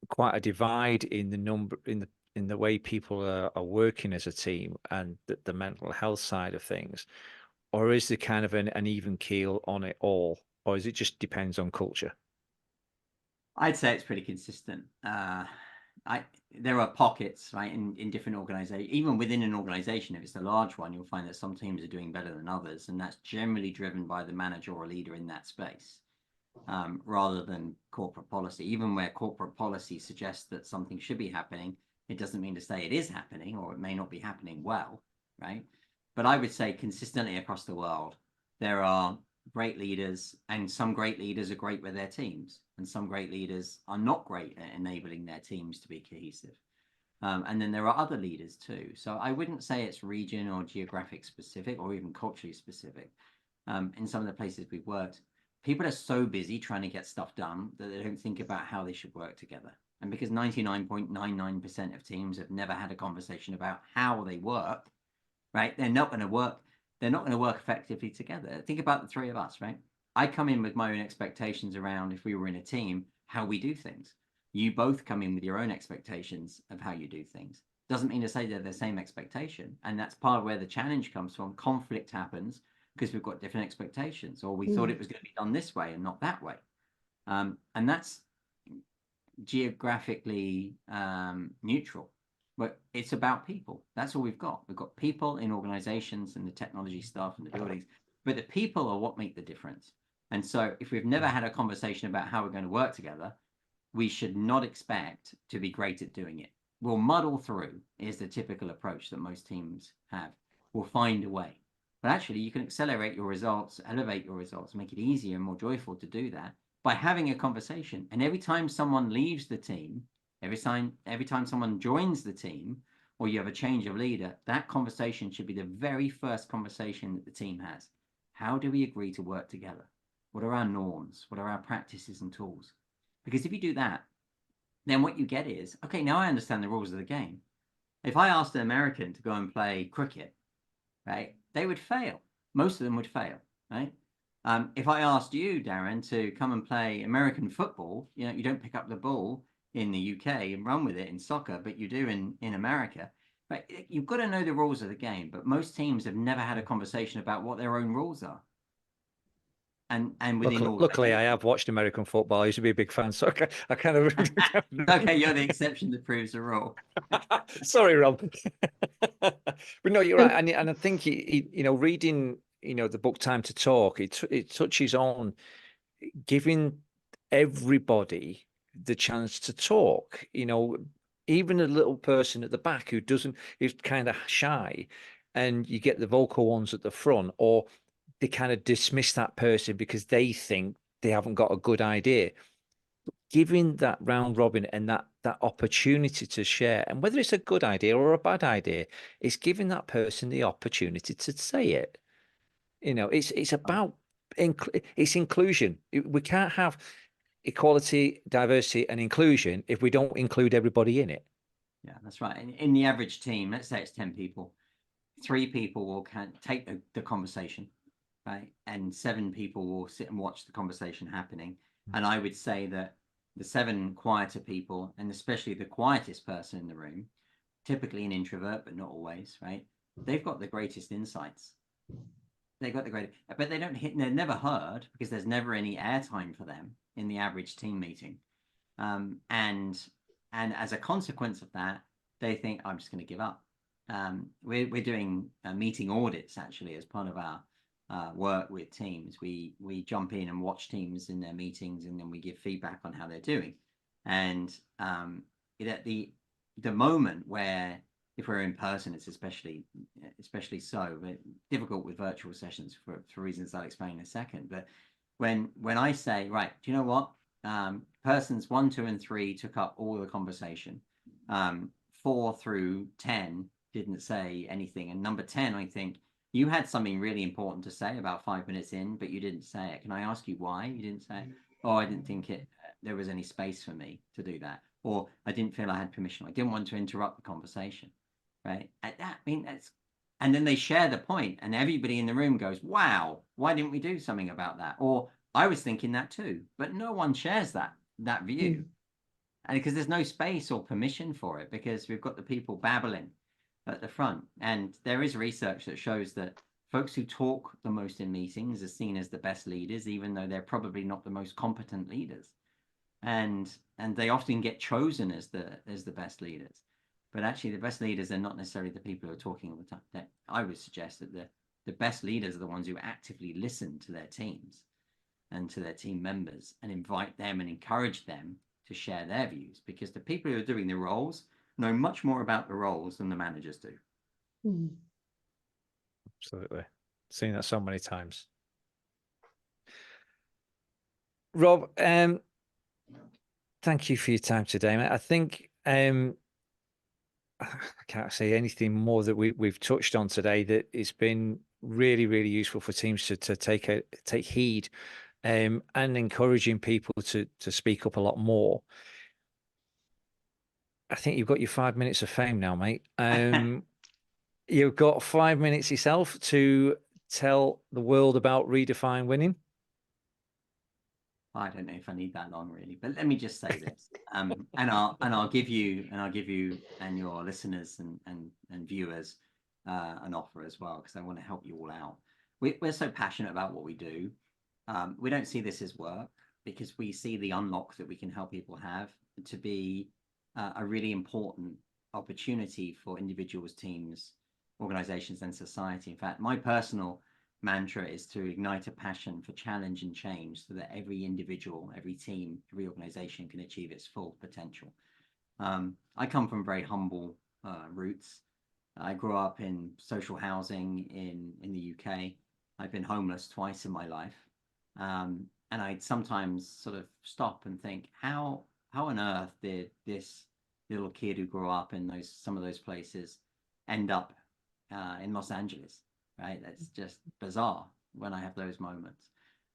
quite a divide in the in the way people are working as a team and the mental health side of things? Or is there kind of an even keel on it all? Or is it just depends on culture? I'd say it's pretty consistent. There are pockets, right, in different organizations. Even within an organization, if it's a large one, you'll find that some teams are doing better than others, and that's generally driven by the manager or leader in that space, rather than corporate policy. Even where corporate policy suggests that something should be happening, it doesn't mean to say it is happening, or it may not be happening well, right? But I would say consistently across the world, there are great leaders, and some great leaders are great with their teams, and some great leaders are not great at enabling their teams to be cohesive. And then there are other leaders too. So I wouldn't say it's region or geographic specific or even culturally specific. In some of the places we've worked, people are so busy trying to get stuff done that they don't think about how they should work together. And because 99.99% of teams have never had a conversation about how they work, right? They're not going to work effectively together. Think about the three of us, right? I come in with my own expectations around, if we were in a team, how we do things. You both come in with your own expectations of how you do things. Doesn't mean to say they're the same expectation. And that's part of where the challenge comes from. Conflict happens because we've got different expectations, or we thought it was going to be done this way and not that way. And that's geographically neutral. But it's about people. That's all we've got. We've got people in organizations and the technology stuff and the buildings, but the people are what make the difference. And so if we've never had a conversation about how we're going to work together, we should not expect to be great at doing it. We'll muddle through is the typical approach that most teams have. We'll find a way. But actually, you can accelerate your results, elevate your results, make it easier and more joyful to do that by having a conversation. And every time someone leaves the team, every time someone joins the team, or you have a change of leader, that conversation should be the very first conversation that the team has. How do we agree to work together? What are our norms? What are our practices and tools? Because if you do that, then what you get is, okay, now I understand the rules of the game. If I asked an American to go and play cricket, right, they would fail. Most of them would fail, right? If I asked you, Darren, to come and play American football, you don't pick up the ball in the UK and run with it in soccer, but you do in America. But you've got to know the rules of the game. But most teams have never had a conversation about what their own rules are. And within luckily, I have watched American football. I used to be a big fan, so I kind of okay, you're the exception that proves the rule. Sorry, Rob. But no, you're right, and I think reading the book Time to Talk, it touches on giving everybody the chance to talk. Even a little person at the back who's kind of shy, and you get the vocal ones at the front, or they kind of dismiss that person because they think they haven't got a good idea. Giving that round robin and that opportunity to share, and whether it's a good idea or a bad idea, it's giving that person the opportunity to say it. It's about it's inclusion. We can't have equality, diversity, and inclusion if we don't include everybody in it. Yeah, that's right. In the average team, let's say it's 10 people, 3 people will take the conversation, right? And 7 people will sit and watch the conversation happening. And I would say that the 7 quieter people, and especially the quietest person in the room, typically an introvert, but not always, right? They've got the greatest insights. They've got the greatest, but they're never heard because there's never any airtime for them in the average team meeting. And as a consequence of that, they think, I'm just going to give up. We're doing meeting audits actually as part of our work with teams. We jump in and watch teams in their meetings, and then we give feedback on how they're doing. And at the moment where, if we're in person, it's especially so, but difficult with virtual sessions for reasons I'll explain in a second. But when I say, right, do you know what? Persons 1, 2, and 3 took up all the conversation. 4 through 10 didn't say anything. And number 10, I think, you had something really important to say about 5 minutes in, but you didn't say it. Can I ask you why you didn't say it? Oh, I didn't think there was any space for me to do that. Or I didn't feel I had permission. I didn't want to interrupt the conversation, right? And then they share the point, and everybody in the room goes, wow, why didn't we do something about that? Or I was thinking that too, but no one shares that view. And because there's no space or permission for it, because we've got the people babbling at the front. And there is research that shows that folks who talk the most in meetings are seen as the best leaders, even though they're probably not the most competent leaders. And they often get chosen as the best leaders. But actually, the best leaders are not necessarily the people who are talking all the time. I would suggest that the best leaders are the ones who actively listen to their teams and to their team members and invite them and encourage them to share their views, because the people who are doing the roles know much more about the roles than the managers do. Absolutely. Seen that so many times. Rob, thank you for your time today, mate. I think I can't say anything more that we've touched on today that it's been really, really useful for teams to take heed, and encouraging people to speak up a lot more. I think you've got your 5 minutes of fame now, mate. You've got 5 minutes yourself to tell the world about Redefine Winning. I don't know if I need that long, really, but let me just say this, and I'll give you and your listeners and viewers an offer as well, because I want to help you all out. We're so passionate about what we do. We don't see this as work, because we see the unlock that we can help people have to be a really important opportunity for individuals, teams, organizations, and society. In fact, my personal mantra is to ignite a passion for challenge and change, so that every individual, every team, every organization can achieve its full potential. I come from very humble roots. I grew up in social housing in the UK. I've been homeless twice in my life. And I'd sometimes sort of stop and think, how on earth did this little kid who grew up in some of those places end up in Los Angeles, right? That's just bizarre when I have those moments.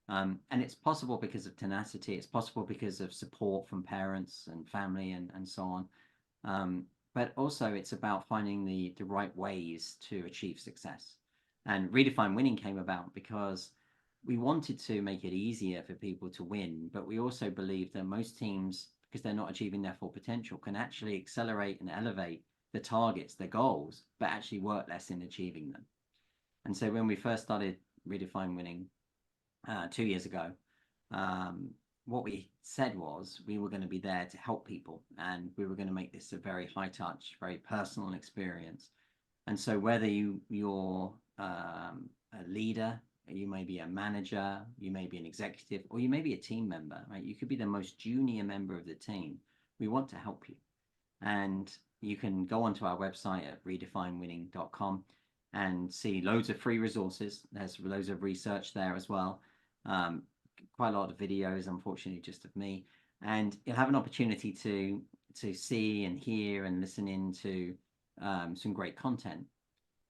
And it's possible because of tenacity. It's possible because of support from parents and family and so on. But also it's about finding the right ways to achieve success. And Redefine Winning came about because we wanted to make it easier for people to win, but we also believe that most teams, because they're not achieving their full potential, can actually accelerate and elevate the targets, their goals, but actually work less in achieving them. And so when we first started Redefine Winning 2 years ago, what we said was we were going to be there to help people, and we were going to make this a very high touch, very personal experience. And so whether you're a leader, you may be a manager, you may be an executive, or you may be a team member, right? You could be the most junior member of the team. We want to help you. And you can go onto our website at redefinewinning.com and see loads of free resources. There's loads of research there as well. Quite a lot of videos, unfortunately, just of me. And you'll have an opportunity to see and hear and listen into some great content.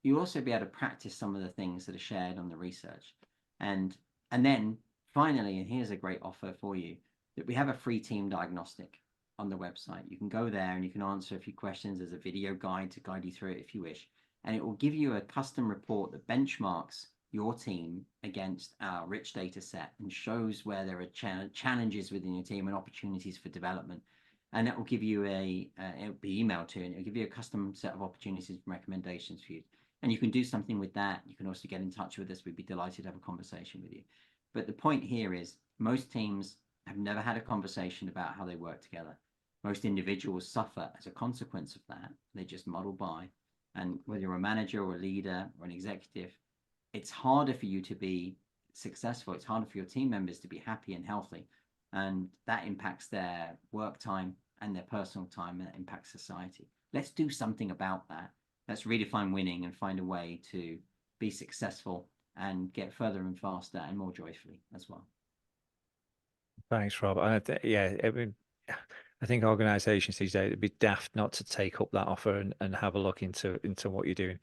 You'll also be able to practice some of the things that are shared on the research. And then finally, and here's a great offer for you, that we have a free team diagnostic on the website. You can go there and you can answer a few questions. There's a video guide to guide you through it if you wish. And it will give you a custom report that benchmarks your team against our rich data set and shows where there are challenges within your team and opportunities for development. And that will give you it'll be emailed to you, and it'll give you a custom set of opportunities and recommendations for you. And you can do something with that. You can also get in touch with us. We'd be delighted to have a conversation with you. But the point here is most teams have never had a conversation about how they work together. Most individuals suffer as a consequence of that. They just muddle by. And whether you're a manager or a leader or an executive, it's harder for you to be successful. It's harder for your team members to be happy and healthy. And that impacts their work time and their personal time, and that impacts society. Let's do something about that. Let's redefine winning and find a way to be successful and get further and faster and more joyfully as well. Thanks, Rob. I think organizations these days, it'd be daft not to take up that offer and have a look into what you're doing.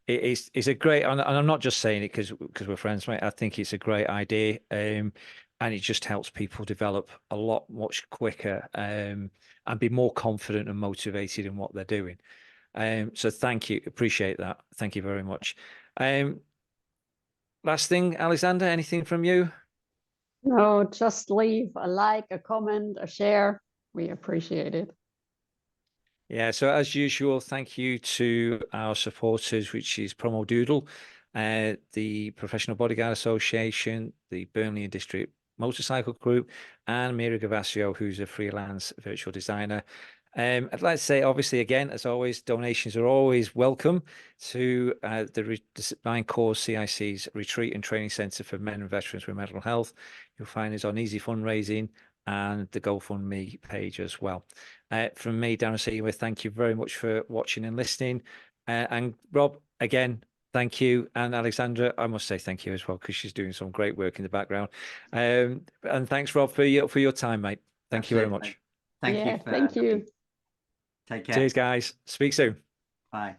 It's a great, and I'm not just saying it because we're friends, mate. I think it's a great idea, and it just helps people develop a lot much quicker, and be more confident and motivated in what they're doing. So thank you, appreciate that. Thank you very much. Last thing, Alexander, anything from you? No, just leave a like, a comment, a share We appreciate it. Yeah, so as usual, thank you to our supporters, which is Promo Doodle, the Professional Bodyguard Association, the Burnley and District Motorcycle Group, and Mira Gavasio, who's a freelance virtual designer. I'd like to say, obviously, again, as always, donations are always welcome to the Design Cause CIC's Retreat and Training Centre for Men and Veterans with Mental Health. You'll find us on Easy Fundraising and the GoFundMe page as well. From me, Darren Seaworth, thank you very much for watching and listening. And Rob, again, thank you. And Alexandra, I must say thank you as well, because she's doing some great work in the background. And thanks, Rob, for your time, mate. Thank you very much. Thank you. Thank you. Take care. Cheers, guys. Speak soon. Bye.